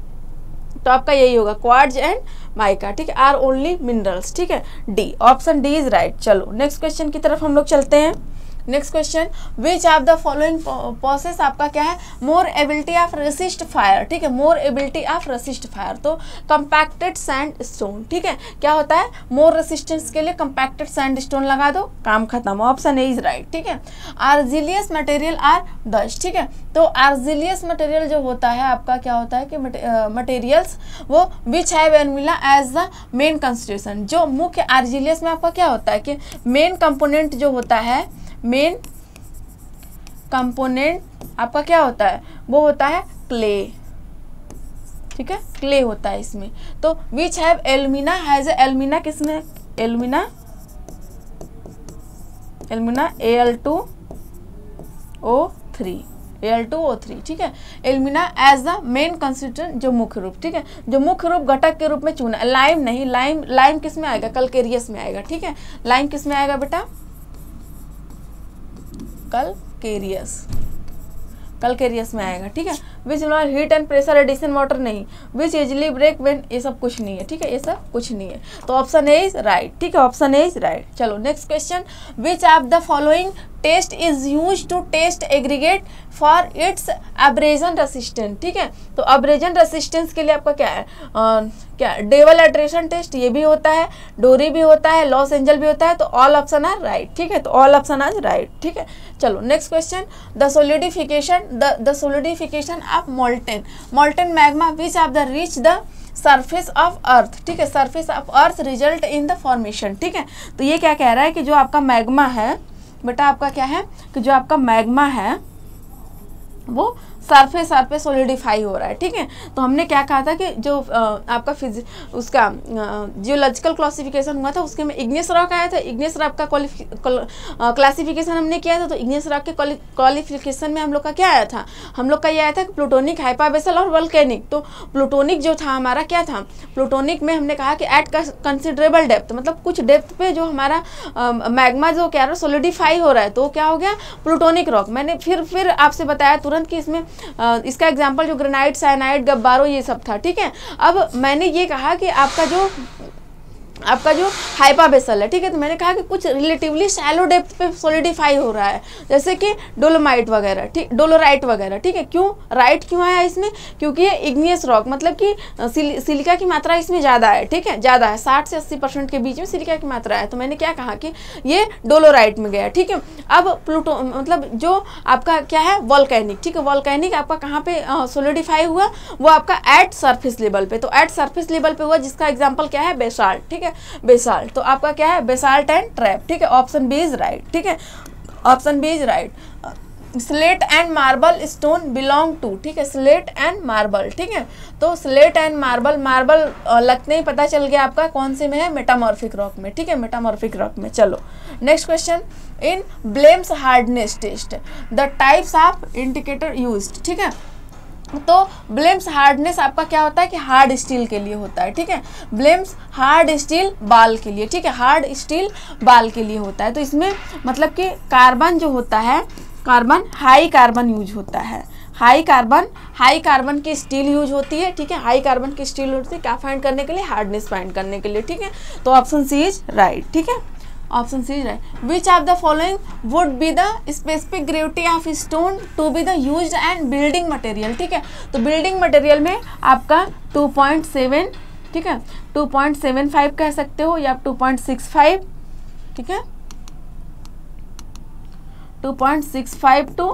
तो आपका यही होगा, क्वार्ट्ज एंड माइका, ठीक है, आर ओनली मिनरल्स, ठीक है, D, option D is right. चलो नेक्स्ट क्वेश्चन की तरफ हम लोग चलते हैं। Next question, which of the following process आपका क्या है, more ability of resist fire, ठीक है, more ability of resist fire. तो कंपैक्टेड सैंड स्टोन, ठीक है, क्या होता है, मोर रेसिस्टेंस के लिए कंपैक्टेड सैंड स्टोन लगा दो, काम खत्म, ऑप्शन ए इज राइट, ठीक है। आर्जिलियस मटेरियल आर डस्ट, ठीक है। तो आर्जिलियस मटेरियल जो होता है आपका क्या होता है कि मटेरियल्स वो which have alumina as the main constitution, जो मुख्य आर्जिलियस में आपका क्या होता है कि मेन कंपोनेंट जो होता है, मेन कंपोनेंट आपका क्या होता है, वो होता है क्ले, ठीक है, क्ले होता है इसमें। तो which have alumina has alumina किसमें, एल्यूमिना Al2O3, ठीक है, alumina as the main constituent, जो मुख्य रूप, ठीक है, जो मुख्य रूप घटक के रूप में चुना, लाइम नहीं, लाइम किस में आएगा, कैलकेरियस में आएगा, ठीक है, लाइम किस में आएगा बेटा, कैलकेरियस में आएगा, ठीक है। Which not heat and pressure addition water नहीं, विच इजिली ब्रेक व्हेन, ये सब कुछ नहीं है, ठीक है, ये सब कुछ नहीं है। तो ऑप्शन ए इज राइट, ठीक है, ऑप्शन ए इज राइट। चलो next question, which of the following test is use to test aggregate for its abrasion resistance, ठीक है। तो अब्रेजन रेसिस्टेंस के लिए आपका क्या है, क्या डेवल एट्रेशन टेस्ट, ये भी होता है, डोरी भी होता है, लॉस एंजल भी होता है। तो ऑल ऑप्शन आर राइट, ठीक है, तो ऑल ऑप्शन आर राइट, ठीक है। चलो next question, the solidification of molten magma which of the reach the surface of earth, ठीक है, surface of earth result in the formation, ठीक है। तो ये क्या कह रहा है कि जो आपका मैग्मा है बेटा, आपका क्या है कि जो आपका मैग्मा है वो सरफेस सरफेस सॉलिडिफाई हो रहा है, ठीक है। तो हमने क्या कहा था कि जो आपका उसका जियोलॉजिकल क्लासिफिकेशन हुआ था उसके में इग्नियस रॉक आया था। इग्नियस रॉक का क्लासिफिकेशन हमने किया था। तो इग्नियस रॉक के क्वालिफिकेशन में हम लोग का क्या आया था, हम लोग का ये आया था कि प्लूटोनिक, हाइपाबेसल और वोल्केनिक। तो प्लूटोनिक जो था हमारा क्या था, प्लूटोनिक में हमने कहा कि एट कंसिडरेबल डेप्थ, मतलब कुछ डेप्थ पे जो हमारा मैग्मा जो क्या सॉलिडिफाई हो रहा है, तो क्या हो गया, प्लूटोनिक रॉक। मैंने फिर आपसे बताया तुरंत कि इसमें इसका एग्जांपल जो ग्रेनाइट, साइनाइड, गब्बारो ये सब था, ठीक है। अब मैंने ये कहा कि आपका जो हाइपाबेसल है, ठीक है, तो मैंने कहा कि कुछ रिलेटिवली शैलो डेप्थ पे सॉलिडिफाई हो रहा है, जैसे कि डोलोमाइट वगैरह, ठीक, डोलोराइट वगैरह, ठीक है। क्यों राइट क्यों आया इसमें, क्योंकि ये इग्नियस रॉक, मतलब कि सिलिका की मात्रा इसमें ज़्यादा है, ठीक है, ज़्यादा है, 60 से 80% के बीच में सिलिका की मात्रा है। तो मैंने क्या कहा कि ये डोलोराइट में गया, ठीक है। अब प्लूटो मतलब जो आपका क्या है, वोल्केनिक, ठीक है, वोल्केनिक आपका कहाँ पे सॉलिडिफाई हुआ, वो आपका एट सरफेस लेवल पे। तो एट सरफेस लेवल पे हुआ, जिसका एग्जाम्पल क्या है, बेसाल्ट, ठीक है, बेसाल्ट। तो आपका क्या है, बेसाल्ट एंड ट्रैप, ठीक है, ऑप्शन बी इज राइट, ठीक है, option B is right. Slate and marble stone belong to, ठीक है, स्लेट एंड मार्बल, ठीक है। तो स्लेट एंड मार्बल, मार्बल लगते ही पता चल गया आपका कौन से में है, मेटामॉर्फिक रॉक में, ठीक है, मेटामॉर्फिक रॉक में। चलो next question, in blames hardness test the types of indicator used, ठीक है। तो ब्लेम्स हार्डनेस आपका क्या होता है कि हार्ड स्टील के लिए होता है, ठीक है, ब्लेम्स हार्ड स्टील बाल के लिए, ठीक है, हार्ड स्टील बाल के लिए होता है। तो इसमें मतलब कि कार्बन जो होता है, कार्बन हाई कार्बन यूज होता है, हाई कार्बन की स्टील यूज होती है, ठीक है, हाई कार्बन की स्टील होती है क्या फाइंड करने के लिए, हार्डनेस फाइंड करने के लिए, ठीक है। तो ऑप्शन सी इज राइट, ठीक है, option C is right. Which of the following would be the specific gravity of stone to be the used and building material, ठीक है। तो बिल्डिंग मटेरियल में आपका 2.7, ठीक है, 2.75 कह सकते हो या 2.65, ठीक है, 2.65 टू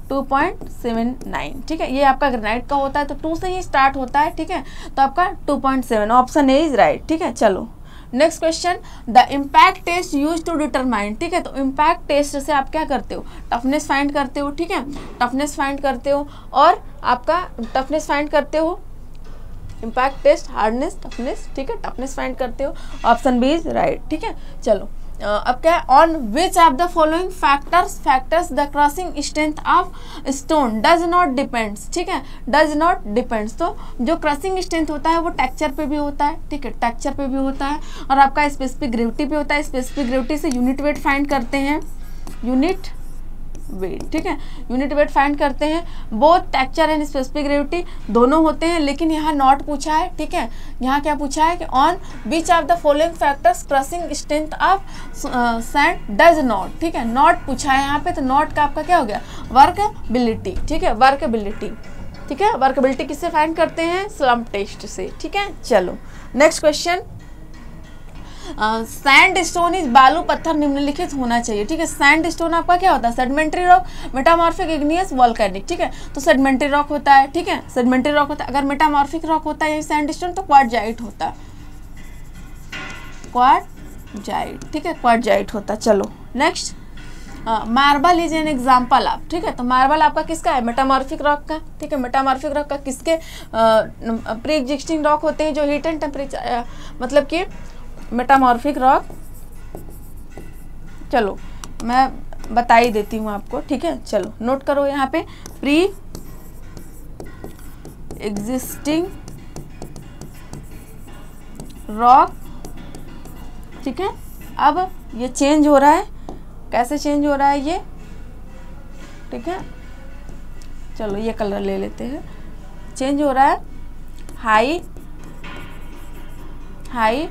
2.79, ठीक है, ये आपका ग्रेनाइट का होता है। तो 2 से ही स्टार्ट होता है, ठीक है, तो आपका 2.7, ऑप्शन ए इज राइट, ठीक है। चलो next question, the impact test use to determine, ठीक है। तो इम्पैक्ट टेस्ट से आप क्या करते हो, टफनेस फाइंड करते हो, ठीक है, टफनेस फाइंड करते हो, और आपका टफनेस फाइंड करते हो, इम्पैक्ट टेस्ट, हार्डनेस, टफनेस, ठीक है, टफनेस फाइंड करते हो, ऑप्शन बी इज राइट, ठीक है। चलो अब क्या है, on which of the following factors the crossing strength of stone does not depends, ठीक है, डज नॉट डिपेंड्स। तो जो क्रॉसिंग स्ट्रेंथ होता है वो टेक्सचर पे भी होता है, ठीक है, टेक्सचर पे भी होता है, और आपका स्पेसिफिक ग्रेविटी पे होता है। स्पेसिफिक ग्रेविटी से यूनिट वेट फाइंड करते हैं, यूनिट वेट, ठीक है, यूनिट वेट फाइंड करते हैं। Both texture and specific gravity दोनों होते हैं, लेकिन यहाँ नॉट पूछा है, ठीक है, यहाँ क्या पूछा है कि on which of the following factors crossing strength of sand does not, ठीक है, नॉट पूछा है यहाँ पे। तो नॉट का आपका क्या हो गया, वर्कबिलिटी, ठीक है, वर्कबिलिटी, ठीक है, वर्कबिलिटी किससे फाइंड करते हैं, स्लम्प टेस्ट से, ठीक है। चलो next question, sand stone is बालू पत्थर निम्नलिखित होना चाहिए, ठीक है। सैंड स्टोन आपका क्या होता है, sedimentary rock, metamorphic, igneous, volcanic, ठीक है। तो सेडिमेंट्री रॉक होता है, ठीक है, सेडिमेंट्री रॉक होता है। अगर मेटामॉर्फिक रॉक होता है सैंड स्टोन तो क्वार्टजाइट होता है, क्वार्टजाइट, ठीक है, क्वार्टजाइट होता है। चलो next, marble is an example of, ठीक है। तो मार्बल आपका किसका है, मेटामॉर्फिक रॉक का, ठीक है, मेटामॉर्फिक रॉक का किसके प्री एग्जिस्टिंग रॉक होते हैं जो हीट एंड टेम्परेचर, मतलब कि मेटामॉर्फिक रॉक। चलो मैं बता ही देती हूँ आपको, ठीक है। चलो नोट करो यहाँ पे, प्री एग्जिस्टिंग रॉक, ठीक है। अब ये चेंज हो रहा है, कैसे चेंज हो रहा है ये, ठीक है। चलो ये कलर ले लेते हैं, चेंज हो रहा है, high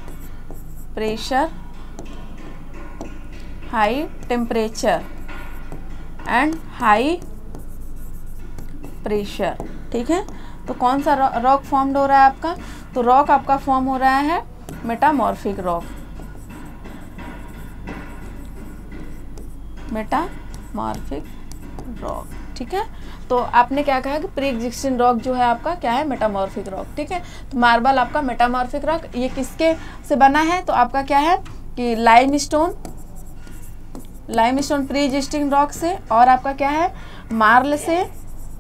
pressure, high temperature and high pressure, ठीक है। तो कौन सा रॉक फॉर्म्ड हो रहा है आपका, तो रॉक आपका फॉर्म हो रहा है मेटामॉर्फिक रॉक, मेटामॉर्फिक रॉक, ठीक है। तो आपने क्या कहा कि प्री एग्जिस्टिंग रॉक जो है आपका क्या है, मेटामॉर्फिक रॉक, ठीक है। तो मार्बल आपका मेटामॉर्फिक रॉक, ये किसके से बना है, तो आपका क्या है कि लाइमस्टोन प्री एग्जिस्टिंग रॉक से, और आपका क्या है मार्ल से,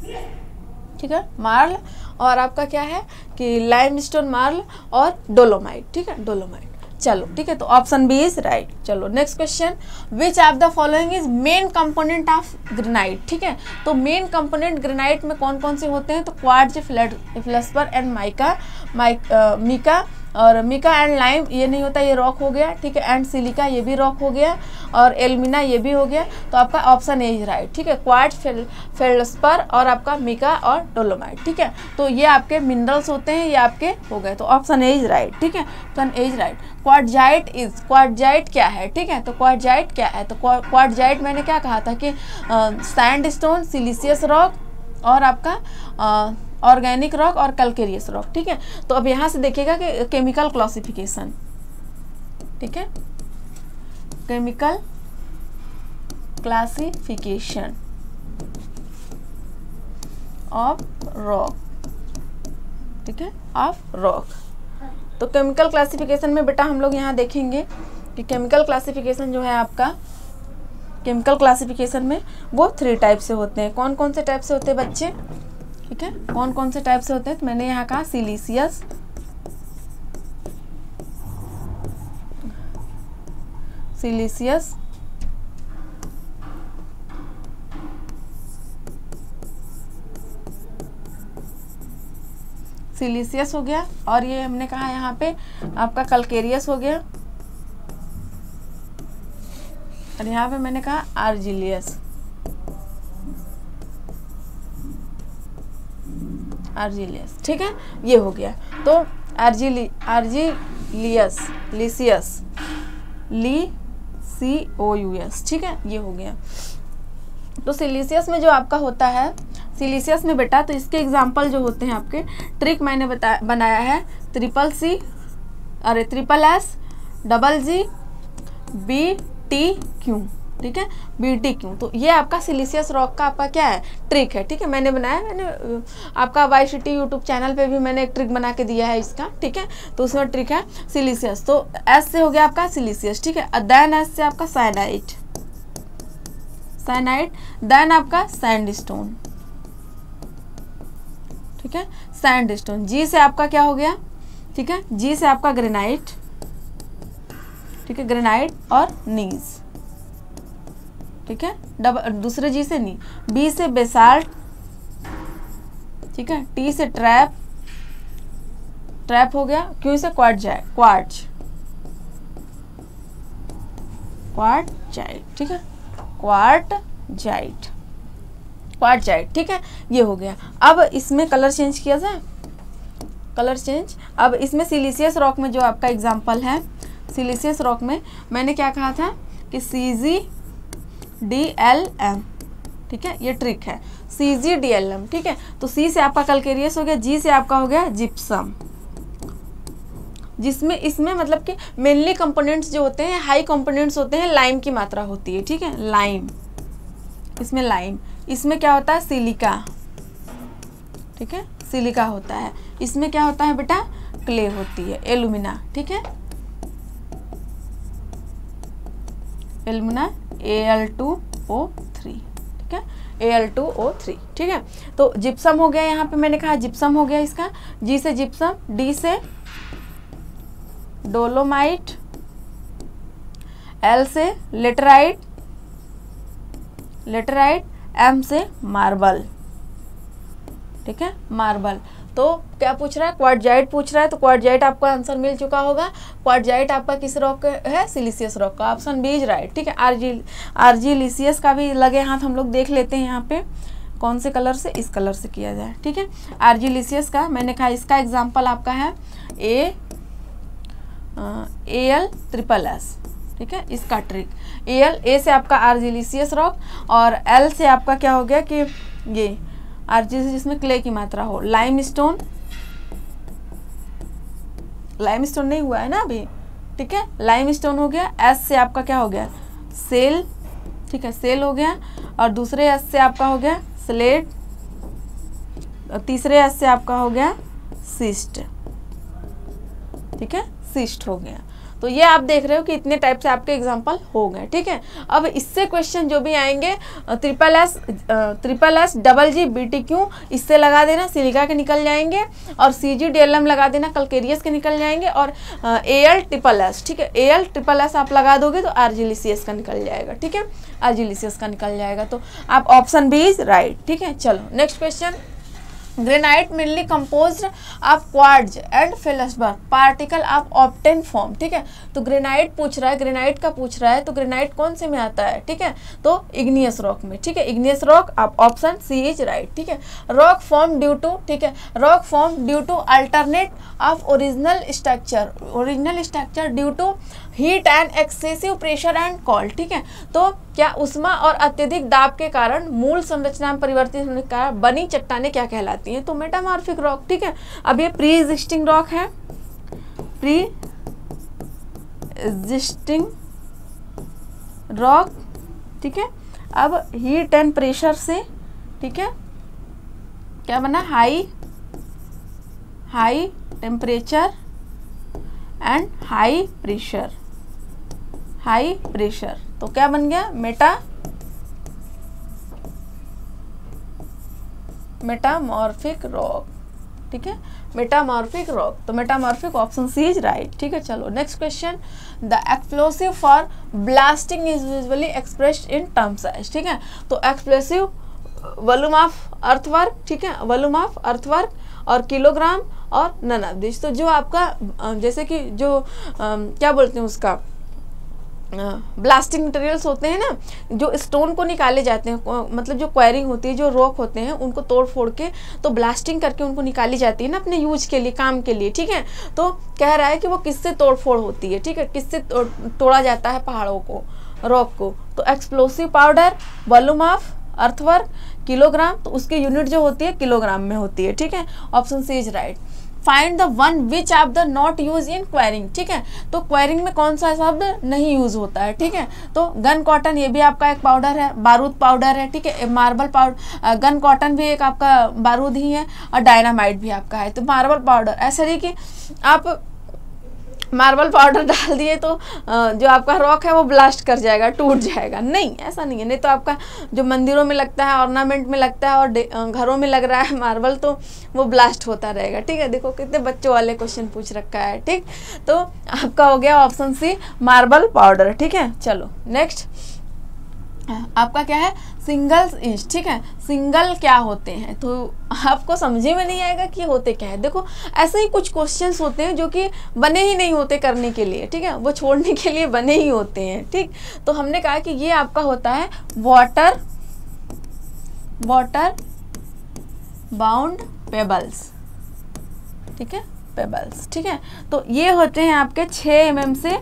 ठीक है, मार्ल और आपका क्या है कि लाइमस्टोन, मार्ल और डोलोमाइट, ठीक है, डोलोमाइट। चलो ठीक है, तो ऑप्शन बी इज राइट। चलो next question, which of the following is main component of granite, ठीक है, तो मेन कंपोनेंट ग्रेनाइट में कौन कौन से होते हैं, तो क्वार्ट्ज, फेल्डस्पर एंड मीका, और मिका एंड लाइम ये नहीं होता, ये रॉक हो गया, ठीक है, एंड सिलिका ये भी रॉक हो गया, और एल्यूमिना ये भी हो गया, तो आपका ऑप्शन ए इज राइट, ठीक है, क्वार्ट्ज, फेल्डस्पर और आपका मिका और डोलोमाइट, ठीक है, तो ये आपके मिनरल्स होते हैं, ये आपके हो गए, तो ऑप्शन ए इज राइट, ठीक है, option A is right. Quartzite क्या है, ठीक है, तो क्वार्टजाइट क्या है, तो क्वार्टजाइट मैंने क्या कहा था कि सैंडस्टोन, सिलिशियस रॉक और आपका ऑर्गेनिक रॉक और कैल्केरियस रॉक, ठीक है। तो अब यहाँ से देखिएगा कि केमिकल क्लासिफिकेशन, ठीक है, केमिकल क्लासिफिकेशन ऑफ रॉक, ठीक है, ऑफ रॉक। तो केमिकल क्लासिफिकेशन में बेटा हम लोग यहाँ देखेंगे कि केमिकल क्लासिफिकेशन जो है आपका, केमिकल क्लासिफिकेशन में वो 3 टाइप से होते हैं। कौन कौन से टाइप से होते हैं बच्चे, ठीक है, कौन कौन से टाइप से होते हैं, तो मैंने यहाँ कहा सिलिशियस, सिलिशियस हो गया, और ये हमने कहा यहाँ पे आपका कैल्केरियस हो गया, और यहाँ पे मैंने कहा आर्जिलियस, ठीक है, ये हो गया। तो लिसियस, ठीक है, ये हो गया। तो सिलिशियस में जो आपका होता है, सिलिशियस में बेटा, तो इसके एग्जाम्पल जो होते हैं आपके, ट्रिक मैंने बनाया है, ट्रिपल एस, डबल जी, BTQ, ठीक है, BTQ। तो ये आपका सिलिशियस रॉक का आपका क्या है, ट्रिक है, ठीक है, मैंने बनाया, मैंने आपका YCT यूट्यूब चैनल पे भी मैंने एक ट्रिक बना के दिया है इसका, ठीक है, तो उसमें ट्रिक है सिलिशियस। तो S से हो गया आपका सिलिशियस, ठीक है, देन S से आपका साइनाइड, देन आपका सैंडस्टोन, ठीक है, सैंडस्टोन। G से आपका क्या हो गया, ठीक है, G से आपका ग्रेनाइट, ठीक है, ग्रेनाइट और नीज, ठीक है, दूसरे G से नी, B से बेसाल्ट, ठीक है, T से ट्रैप हो गया, Q से क्वार्ट्ज, ठीक है, क्वार्टजाइट, ठीक है, ये हो गया। अब इसमें कलर चेंज किया जाए, कलर चेंज। अब इसमें सिलिशियस रॉक में जो आपका एग्जांपल है, सिलिशियस रॉक में मैंने क्या कहा था कि CgDlM, ठीक है, ये ट्रिक है, CgDlM, ठीक है। तो C से आपका कैल्केरियस हो गया, G से आपका हो गया जिप्सम, जिसमें इसमें मतलब कि मेनली कंपोनेंट्स जो होते हैं, हाई कंपोनेंट्स होते हैं, लाइम की मात्रा होती है, ठीक है, लाइम, इसमें लाइम, इसमें क्या होता है सिलिका, ठीक है, सिलिका होता है, इसमें क्या होता है बेटा क्ले होती है, एल्यूमिना, ठीक है, एल्यूमिना Al2O3, ठीक है, Al2O3, ठीक है। तो जिप्सम हो गया, यहाँ पे मैंने कहा जिप्सम हो गया इसका, G से जिप्सम, D से डोलोमाइट, L से लेटराइट, M से मार्बल, ठीक है, मार्बल। तो क्या पूछ रहा है, क्वार्टजाइट पूछ रहा है, तो क्वार्टजाइट आपका आंसर मिल चुका होगा। क्वार्टजाइट आपका किस रॉक है, सिलिशियस रॉक का, ऑप्शन बी इज राइट, ठीक है। आर्जिलिशियस का भी लगे हाथ हम लोग देख लेते हैं, यहाँ पे कौन से कलर से, इस कलर से किया जाए, ठीक है। आर्जिलिशियस का मैंने कहा, इसका एग्जाम्पल आपका है AlSSS, ठीक है, इसका ट्रिक A से आपका आर्जिलिशियस रॉक, और L से आपका क्या हो गया कि ये आर्जिल जिसमें क्ले की मात्रा हो, लाइमस्टोन नहीं हुआ है ना अभी, ठीक है, लाइमस्टोन हो गया। S से आपका क्या हो गया सेल, ठीक है, सेल हो गया, और दूसरे S से आपका हो गया स्लेट, और तीसरे S से आपका हो गया सिस्ट, ठीक है, सिस्ट हो गया। तो ये आप देख रहे हो कि इतने टाइप से आपके एग्जाम्पल हो गए, ठीक है। अब इससे क्वेश्चन जो भी आएंगे SSS GG BTQ इससे लगा देना, सिलिका के निकल जाएंगे, और CGDLM लगा देना, कैलकेरियस के निकल जाएंगे, और ALSSS, ठीक है, ALSSS आप लगा दोगे तो आर्जिलिसियस का निकल जाएगा, ठीक है, आर्जिलिसियस का निकल जाएगा। तो आप ऑप्शन बी इज राइट, ठीक है। चलो next question, granite mainly composed of quartz and feldspar particle of obtain form, ठीक है। तो ग्रेनाइट पूछ रहा है, ग्रेनाइट का पूछ रहा है, तो ग्रेनाइट कौन से में आता है, ठीक है, तो इग्नियस रॉक में, ठीक है, इग्नियस रॉक, आप ऑप्शन सी इज राइट, ठीक है। रॉक फॉर्म ड्यू टू, ठीक है, rock form due to alternate of original structure due to heat and excessive pressure and called, ठीक है। तो क्या उष्मा और अत्यधिक दाब के कारण मूल संरचना में परिवर्तित होने के कारण बनी चट्टानें क्या कहलाती हैं, तो मेटामॉर्फिक रॉक, ठीक है। अब ये प्री एग्जिस्टिंग रॉक है, प्री एग्जिस्टिंग रॉक, ठीक है। अब हीट एंड प्रेशर से, ठीक है, क्या बना, high temperature and high pressure, तो क्या बन गया, मेटामॉर्फिक रॉक, ठीक है, मेटामॉर्फिक रॉक, तो metamorphic option C is right, ठीक है। चलो next question, the explosive for blasting is usually expressed in terms as, ठीक है। तो एक्सप्लोसिव वॉल्यूम ऑफ अर्थवर्क, ठीक है, वॉल्यूम ऑफ अर्थवर्क और किलोग्राम और नन ऑफ दिस। तो जो आपका जैसे कि जो क्या बोलते हैं उसका ब्लास्टिंग मटेरियल्स होते हैं ना, जो स्टोन को निकाले जाते हैं, मतलब जो क्वायरिंग होती है, जो रॉक होते हैं उनको तोड़ फोड़ के तो ब्लास्टिंग करके उनको निकाली जाती है ना अपने यूज के लिए, काम के लिए, ठीक है। तो कह रहा है कि वो किससे तोड़ फोड़ होती है, ठीक है, किससे तोड़ा जाता है पहाड़ों को, रॉक को। तो explosive powder, volume of earthwork, kilogram, तो उसकी यूनिट जो होती है किलोग्राम में होती है, ठीक है, option C is right. Find the one which of the not use in quarrying, ठीक है। तो क्वायरिंग में कौन सा शब्द नहीं यूज होता है, ठीक है। तो गन कॉटन, ये भी आपका एक पाउडर है, बारूद पाउडर है, ठीक है, मार्बल पाउडर, गन कॉटन भी एक आपका बारूद ही है, और डायनामाइट भी आपका है। तो मार्बल पाउडर, ऐसा नहीं कि आप मार्बल पाउडर डाल दिए तो जो आपका रॉक है वो ब्लास्ट कर जाएगा, टूट जाएगा, नहीं, ऐसा नहीं है। नहीं तो आपका जो मंदिरों में लगता है, ऑर्नामेंट में लगता है, और घरों में लग रहा है मार्बल, तो वो ब्लास्ट होता रहेगा, ठीक है। देखो कितने बच्चों वाले क्वेश्चन पूछ रखा है, ठीक। तो आपका हो गया ऑप्शन सी मार्बल पाउडर, ठीक है। चलो नेक्स्ट आपका क्या है, सिंगल इंच, ठीक है। सिंगल क्या होते हैं, तो आपको समझे में नहीं आएगा कि होते क्या है। देखो ऐसे ही कुछ क्वेश्चंस होते हैं जो कि बने ही नहीं होते करने के लिए, ठीक है, वो छोड़ने के लिए बने ही होते हैं, ठीक। तो हमने कहा कि ये आपका होता है वाटर बाउंड पेबल्स, ठीक है, पेबल्स, ठीक है। तो ये होते हैं आपके 6 mm से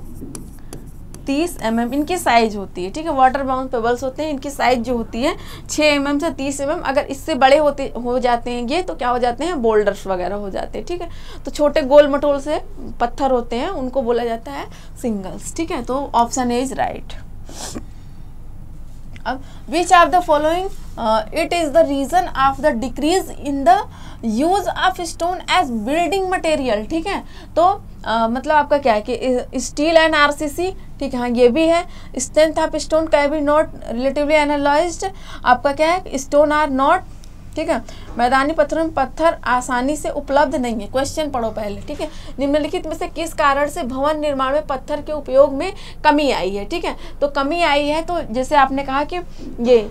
30 mm इनकी साइज होती है, ठीक है। वाटर बाउंड पेबल्स होते हैं, इनकी साइज जो होती है 6 mm से 30 mm। अगर इससे बड़े हो जाते हैं ये, तो क्या हो जाते हैं, बोल्डर्स वगैरह हो जाते हैं, ठीक है। तो छोटे गोल मटोल से पत्थर होते हैं, उनको बोला जाता है सिंगल्स, ठीक है। तो ऑप्शन ए इज राइट। अब which of the following it is the reason of the decrease in the use of stone as building material, ठीक है। तो मतलब आपका क्या है कि स्टील एंड आरसीसी, ठीक है, हाँ ये भी है। Strength of stone can be not relatively analysed, आपका क्या है, स्टोन आर नॉट, ठीक है। मैदानी पत्थरों में पत्थर आसानी से उपलब्ध नहीं है। क्वेश्चन पढ़ो पहले, ठीक है। निम्नलिखित में से किस कारण से भवन निर्माण में पत्थर के उपयोग में कमी आई है, ठीक है। तो कमी आई है, तो जैसे आपने कहा कि ये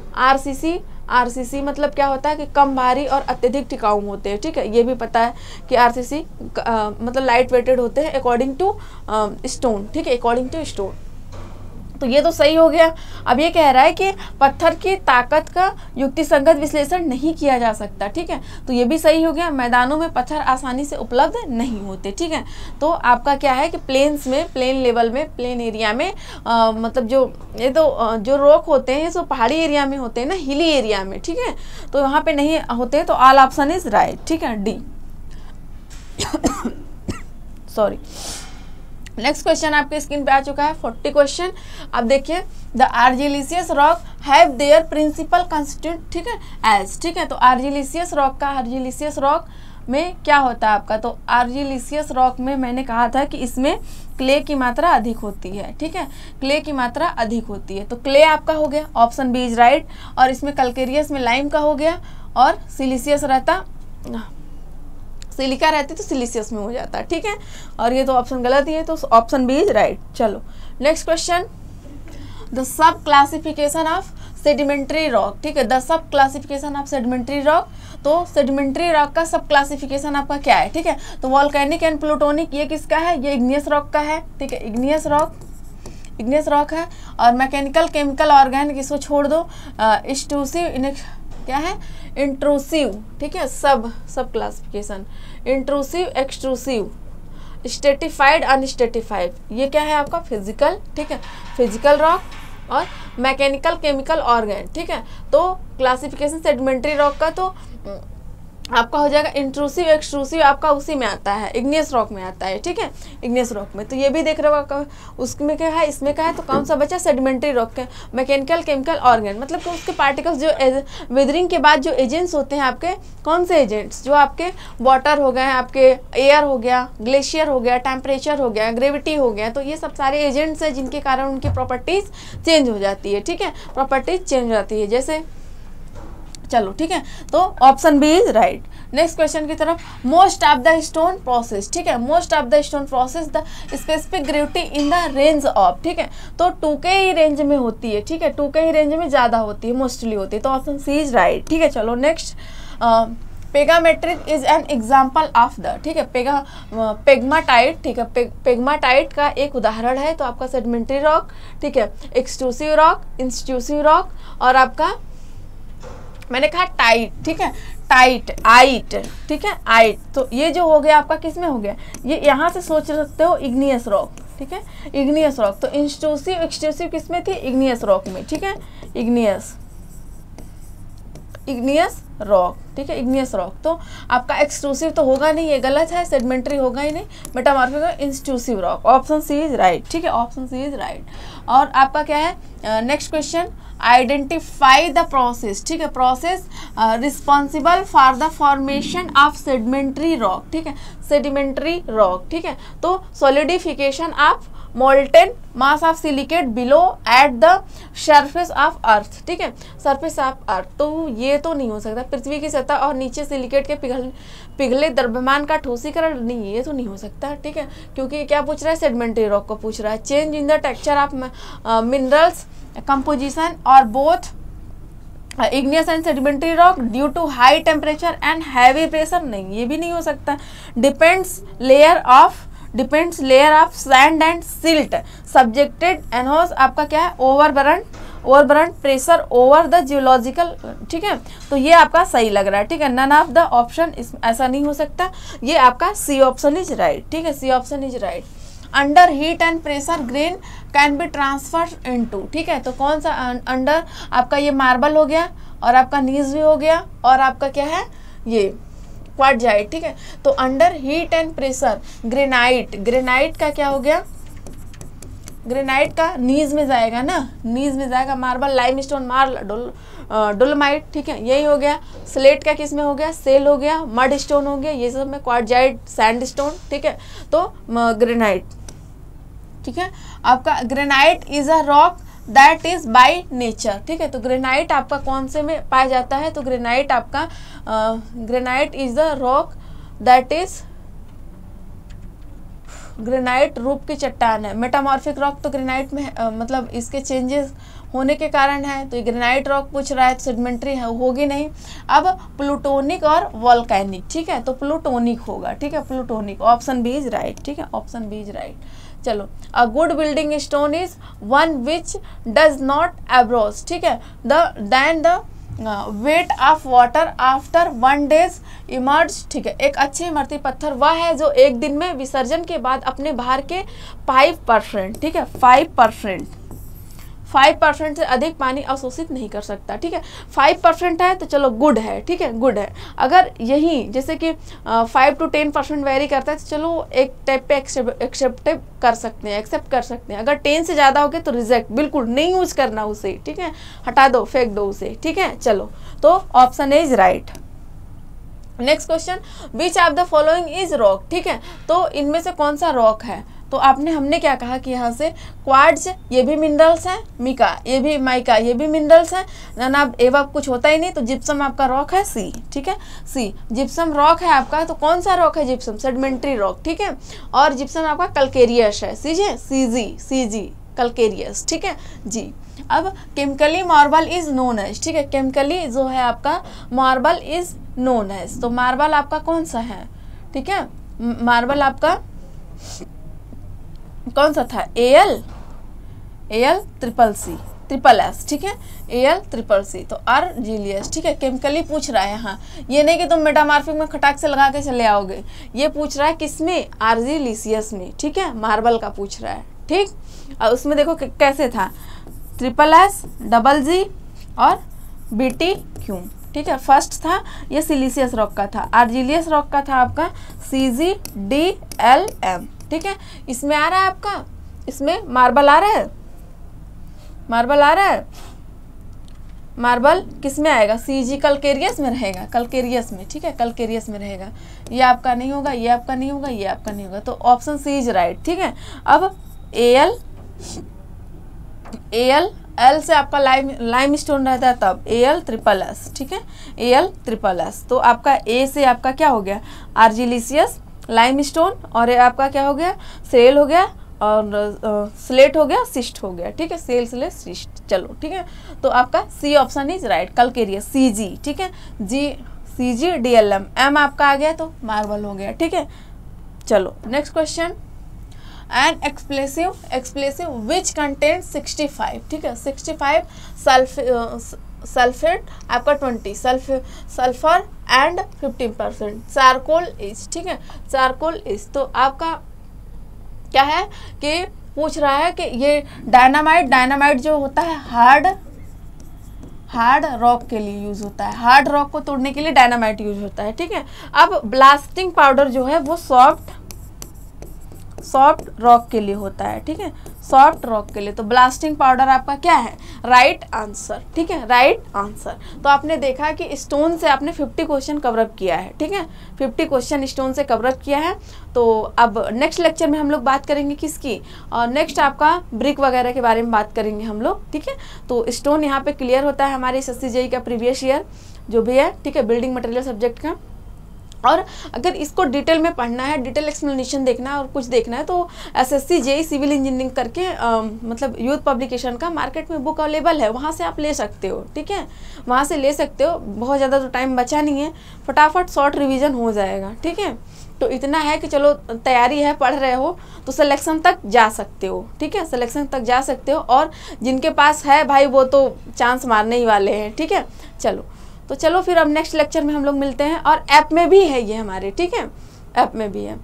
आरसीसी मतलब क्या होता है कि कम भारी और अत्यधिक टिकाऊ होते हैं, ठीक है। ये भी पता है कि आरसीसी मतलब लाइट वेटेड होते हैं अकॉर्डिंग टू स्टोन, ठीक है, अकॉर्डिंग टू स्टोन। तो ये तो सही हो गया। अब ये कह रहा है कि पत्थर की ताकत का युक्तिसंगत विश्लेषण नहीं किया जा सकता, ठीक है। तो ये भी सही हो गया। मैदानों में पत्थर आसानी से उपलब्ध नहीं होते, ठीक है। तो आपका क्या है कि प्लेन्स में, प्लेन लेवल में, प्लेन एरिया में मतलब जो ये तो जो रॉक होते हैं ये तो पहाड़ी एरिया में होते हैं ना, हिली एरिया में, ठीक है। तो यहाँ पे नहीं होते, तो ऑल ऑप्शन इज राइट, ठीक है, डी। सॉरी। नेक्स्ट क्वेश्चन आपके स्क्रीन पे आ चुका है 40 क्वेश्चन। अब देखिए, the argillaceous rock have their principal constituent, ठीक है, एज, ठीक है। तो आर्जिलिसियस रॉक का, आर्जिलिसियस रॉक में क्या होता है आपका, तो आर्जिलिसियस रॉक में मैंने कहा था कि इसमें क्ले की मात्रा अधिक होती है, ठीक है, क्ले की मात्रा अधिक होती है। तो क्ले आपका हो गया, ऑप्शन बी इज राइट। और इसमें कैलकेरियस में लाइम का हो गया, और सिलिसियस रहता, सिलिका रहती तो सिलिसियस में हो जाता, ठीक है। और ये तो ऑप्शन गलत ही है, तो ऑप्शन बी इज राइट। चलो next question, the sub classification of sedimentary rock, ठीक है, the sub classification of sedimentary rock. तो सेडिमेंट्री रॉक का सब क्लासिफिकेशन आपका क्या है, ठीक है। तो वॉल्केनिक एंड प्लूटोनिक ये किसका है, ये इग्नियस रॉक का है, ठीक है, इग्नियस रॉक है। और मैकेनिकल केमिकल ऑर्गेनिक इसको छोड़ दो, एक्सट्रूसिव क्या है, इंट्रूसिव, ठीक है, सब classification, intrusive, extrusive, stratified, unstratified, ये क्या है आपका फिजिकल, ठीक है, फिजिकल रॉक और मैकेनिकल केमिकल ऑर्गेन, ठीक है। तो क्लासिफिकेशन सेडिमेंट्री रॉक का तो आपका हो जाएगा इंट्रूसिव, एक्सट्रूसिव आपका उसी में आता है, इग्नियस रॉक में आता है, ठीक है, इग्नियस रॉक में। तो ये भी देख रहे हो उसमें क्या है, इसमें क्या है, तो कौन सा बचा, सेडिमेंट्री रॉक का, मैकेनिकल केमिकल ऑर्गेन, मतलब कि उसके पार्टिकल्स जो वेदरिंग के बाद जो एजेंट्स होते हैं आपके, कौन से एजेंट्स, जो आपके वाटर हो गए, आपके एयर हो गया, ग्लेशियर हो गया, टेम्परेचर हो गया, ग्रेविटी हो गया, तो ये सब सारे एजेंट्स हैं जिनके कारण उनकी प्रॉपर्टीज चेंज हो जाती है, ठीक है, प्रॉपर्टीज चेंज हो जाती है, जैसे, चलो ठीक है, तो option B is right. Next question की तरफ, most of the stone process, ठीक है, most of the stone process the specific gravity in the range of, ठीक है, तो 2 के ही रेंज में होती है, ठीक है, 2 के ही रेंज में ज़्यादा होती है, मोस्टली होती है, तो ऑप्शन सी इज राइट, ठीक है। चलो next, pegmatitic is an example of the, ठीक है, पेग्माटाइट, ठीक है, पेग्माटाइट का एक उदाहरण है, तो आपका सेडिमेंट्री रॉक, ठीक है, एक्सट्रूसिव रॉक, इंस्ट्रूसिव रॉक, और आपका मैंने कहा टाइट, ठीक है, टाइट, आइट, ठीक है, आइट, तो ये जो हो गया आपका किस में हो गया, ये यहाँ से सोच सकते हो इग्नियस रॉक, ठीक है, इग्नियस रॉक। तो इंस्ट्रूसिव, एक्सट्रूसिव किस में थी, इग्नियस रॉक में, ठीक है, इग्नियस रॉक, ठीक है, इग्नियस रॉक। तो आपका एक्सट्रूसिव तो होगा नहीं, ये गलत है, सेडिमेंट्री होगा ही नहीं, मेटामॉर्फिक होगा, intrusive rock, option C is right, ठीक है, ऑप्शन सी इज राइट। और आपका क्या है next question, identify the process, ठीक है, process responsible for the formation of sedimentary rock, ठीक है, सेडिमेंट्री रॉक, ठीक है, तो solidification of molten mass of silicate below at the surface of earth, ठीक है, सरफेस ऑफ अर्थ, तो ये तो नहीं हो सकता, पृथ्वी की सतह और नीचे सिलिकेट के पिघले द्रव्यमान का ठोसीकरण, नहीं, ये तो नहीं हो सकता, ठीक है, क्योंकि क्या पूछ रहा है, सेडिमेंट्री रॉक को पूछ रहा है। Change in the texture of minerals composition और both igneous and sedimentary rock due to high temperature and heavy pressure, नहीं, ये भी नहीं हो सकता। Depends layer of sand and silt subjected एनहोस, आपका क्या है, overburden pressure over the geological, ठीक है, तो ये आपका सही लग रहा है, ठीक है, नन ऑफ द ऑप्शन ऐसा नहीं हो सकता, ये आपका सी ऑप्शन इज राइट, ठीक है, C option is right. Under heat and pressure grain can be transfer into, ठीक है, तो कौन सा अंडर, आपका ये मार्बल हो गया, और आपका नीज भी हो गया, और आपका क्या है, ये क्वार्टजाइट, ठीक है, तो under heat and pressure granite का क्या हो गया, ग्रेनाइट का नीज में जाएगा ना, नीज में जाएगा, मार्बल, लाइमस्टोन, डोलोमाइट, ठीक है, यही हो गया। स्लेट का किस में हो गया, सेल हो गया, मड स्टोन हो गया, ये सब में क्वार्टजाइट, सैंडस्टोन, ठीक है, तो ग्रेनाइट, ठीक है, आपका granite is a rock that is by nature, ठीक है, तो ग्रेनाइट आपका कौन से में पाया जाता है, तो ग्रेनाइट आपका granite is the rock that is, granite रूप की चट्टान है। मेटामॉर्फिक रॉक तो ग्रेनाइट में मतलब इसके चेंजेस होने के कारण है, तो ये ग्रेनाइट रॉक पूछ रहा है, तो सेडिमेंट्री होगी नहीं। अब प्लूटोनिक और वॉल्केनिक, ठीक है, तो प्लूटोनिक होगा, ठीक है, plutonic, option B is right, ठीक है, ऑप्शन बी इज राइट। चलो, a good building stone is one which does not absorb, ठीक है, then the weight of water after 1 days immerse, ठीक है, एक अच्छी इमरती पत्थर वह है जो एक दिन में विसर्जन के बाद अपने भार के 5%, ठीक है, 5% से अधिक पानी अवशोषित नहीं कर सकता, ठीक है, 5% है तो चलो गुड है, ठीक है, गुड है। अगर यही जैसे कि 5 to 10% वेरी करता है तो चलो एक टाइप पे एक्सेप्ट कर सकते हैं, अगर 10 से ज़्यादा हो गया तो रिजेक्ट, बिल्कुल नहीं यूज करना उसे, ठीक है, हटा दो, फेंक दो उसे, ठीक है। चलो, तो option is right. Next question, which of the following is rock, ठीक है, तो इनमें से कौन सा रॉक है, तो हमने क्या कहा कि यहाँ से क्वार्ट्ज ये भी मिनरल्स हैं, मिका ये भी, माइका ये भी मिनरल्स हैं, जनाब एवा कुछ होता ही नहीं, तो जिप्सम आपका रॉक है सी, ठीक है, सी जिप्सम रॉक है आपका। तो कौन सा रॉक है जिप्सम? सेडिमेंट्री रॉक, ठीक है। और जिप्सम आपका कैलकेरियस है, सीजी कैलकेरियस, ठीक है जी। अब chemically marble is known as, ठीक है, केमिकली जो है आपका मार्बल इज नोन एज, तो मार्बल आपका कौन सा है, ठीक है, मार्बल आपका कौन सा था? AL ट्रिपल एस, ठीक है, AL CCC, तो आर्जिलियस, ठीक है। केमिकली पूछ रहा है यहाँ, ये नहीं कि तुम मेटामॉर्फिक में खटाक से लगा के चले आओगे, ये पूछ रहा है किसमें? आर्जिलिसियस में, ठीक है, मार्बल का पूछ रहा है, ठीक। और उसमें देखो कैसे था, SSS, GG और BTQ, ठीक है। फर्स्ट था ये सिलिसियस रॉक का था, आर्जिलियस रॉक का था आपका CGDLM, ठीक है। इसमें आ रहा है आपका, इसमें मार्बल आ रहा है, मार्बल आ रहा है, मार्बल किस में आएगा? CG कैलकेरियस में रहेगा, कैलकेरियस में, ठीक है, कैलकेरियस में रहेगा। ये आपका नहीं होगा, ये आपका नहीं होगा, ये आपका नहीं होगा, तो ऑप्शन सी इज राइट, ठीक है। अब L से आपका लाइम स्टोन रहता है तब ALSSS, ठीक है, ALSSS। तो आपका A से आपका क्या हो गया? आर्जिलिसियस, लाइम स्टोन, और आपका क्या हो गया? सेल हो गया, और स्लेट हो गया, सिस्ट हो गया, ठीक है, सेल स्लेट सिस्ट, चलो ठीक है। तो आपका C option is right, calcareous, CG, ठीक है, CGDLM, M आपका आ गया तो मार्बल हो गया, ठीक है। चलो नेक्स्ट क्वेश्चन, एन एक्सप्लेसिव विच कंटेंट 65, ठीक है, 65 सल्फेट आपका 20, सल्फर एंड 15%, चारकोल इज, ठीक है, चारकोल इज। तो आपका क्या है कि पूछ रहा है कि ये डायनामाइट जो होता है हार्ड रॉक के लिए यूज होता है, हार्ड रॉक को तोड़ने के लिए डायनामाइट यूज होता है, ठीक है। अब ब्लास्टिंग पाउडर जो है वो सॉफ्ट रॉक के लिए होता है, ठीक है, सॉफ्ट रॉक के लिए। तो ब्लास्टिंग पाउडर आपका क्या है? राइट आंसर, ठीक है, राइट आंसर। तो आपने देखा कि स्टोन से आपने 50 क्वेश्चन कवरअप किया है, ठीक है, 50 क्वेश्चन स्टोन से कवरअप किया है। तो अब नेक्स्ट लेक्चर में हम लोग बात करेंगे किसकी, और नेक्स्ट आपका ब्रिक वगैरह के बारे में बात करेंगे हम लोग, ठीक है। तो स्टोन यहाँ पे क्लियर होता है हमारे SSC JEE का प्रीवियस ईयर जो भी है, ठीक है, बिल्डिंग मटेरियल सब्जेक्ट का। और अगर इसको डिटेल में पढ़ना है, डिटेल एक्सप्लेनेशन देखना है और कुछ देखना है, तो SSC JEE सिविल इंजीनियरिंग करके मतलब यूथ पब्लिकेशन का मार्केट में बुक अवेलेबल है, वहाँ से आप ले सकते हो, ठीक है, वहाँ से ले सकते हो। बहुत ज़्यादा तो टाइम बचा नहीं है, फटाफट शॉर्ट रिवीजन हो जाएगा, ठीक है। तो इतना है कि चलो तैयारी है, पढ़ रहे हो तो सिलेक्शन तक जा सकते हो, ठीक है, सिलेक्शन तक जा सकते हो। और जिनके पास है भाई वो तो चांस मारने ही वाले हैं, ठीक है। चलो फिर अब नेक्स्ट लेक्चर में हम लोग मिलते हैं, और ऐप में भी है ये हमारे, ठीक है, ऐप में भी है।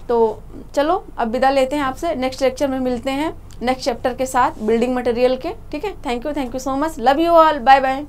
तो चलो अब विदा लेते हैं आपसे, नेक्स्ट लेक्चर में मिलते हैं नेक्स्ट चैप्टर के साथ बिल्डिंग मटेरियल के, ठीक है। Thank you so much, love you all, bye bye.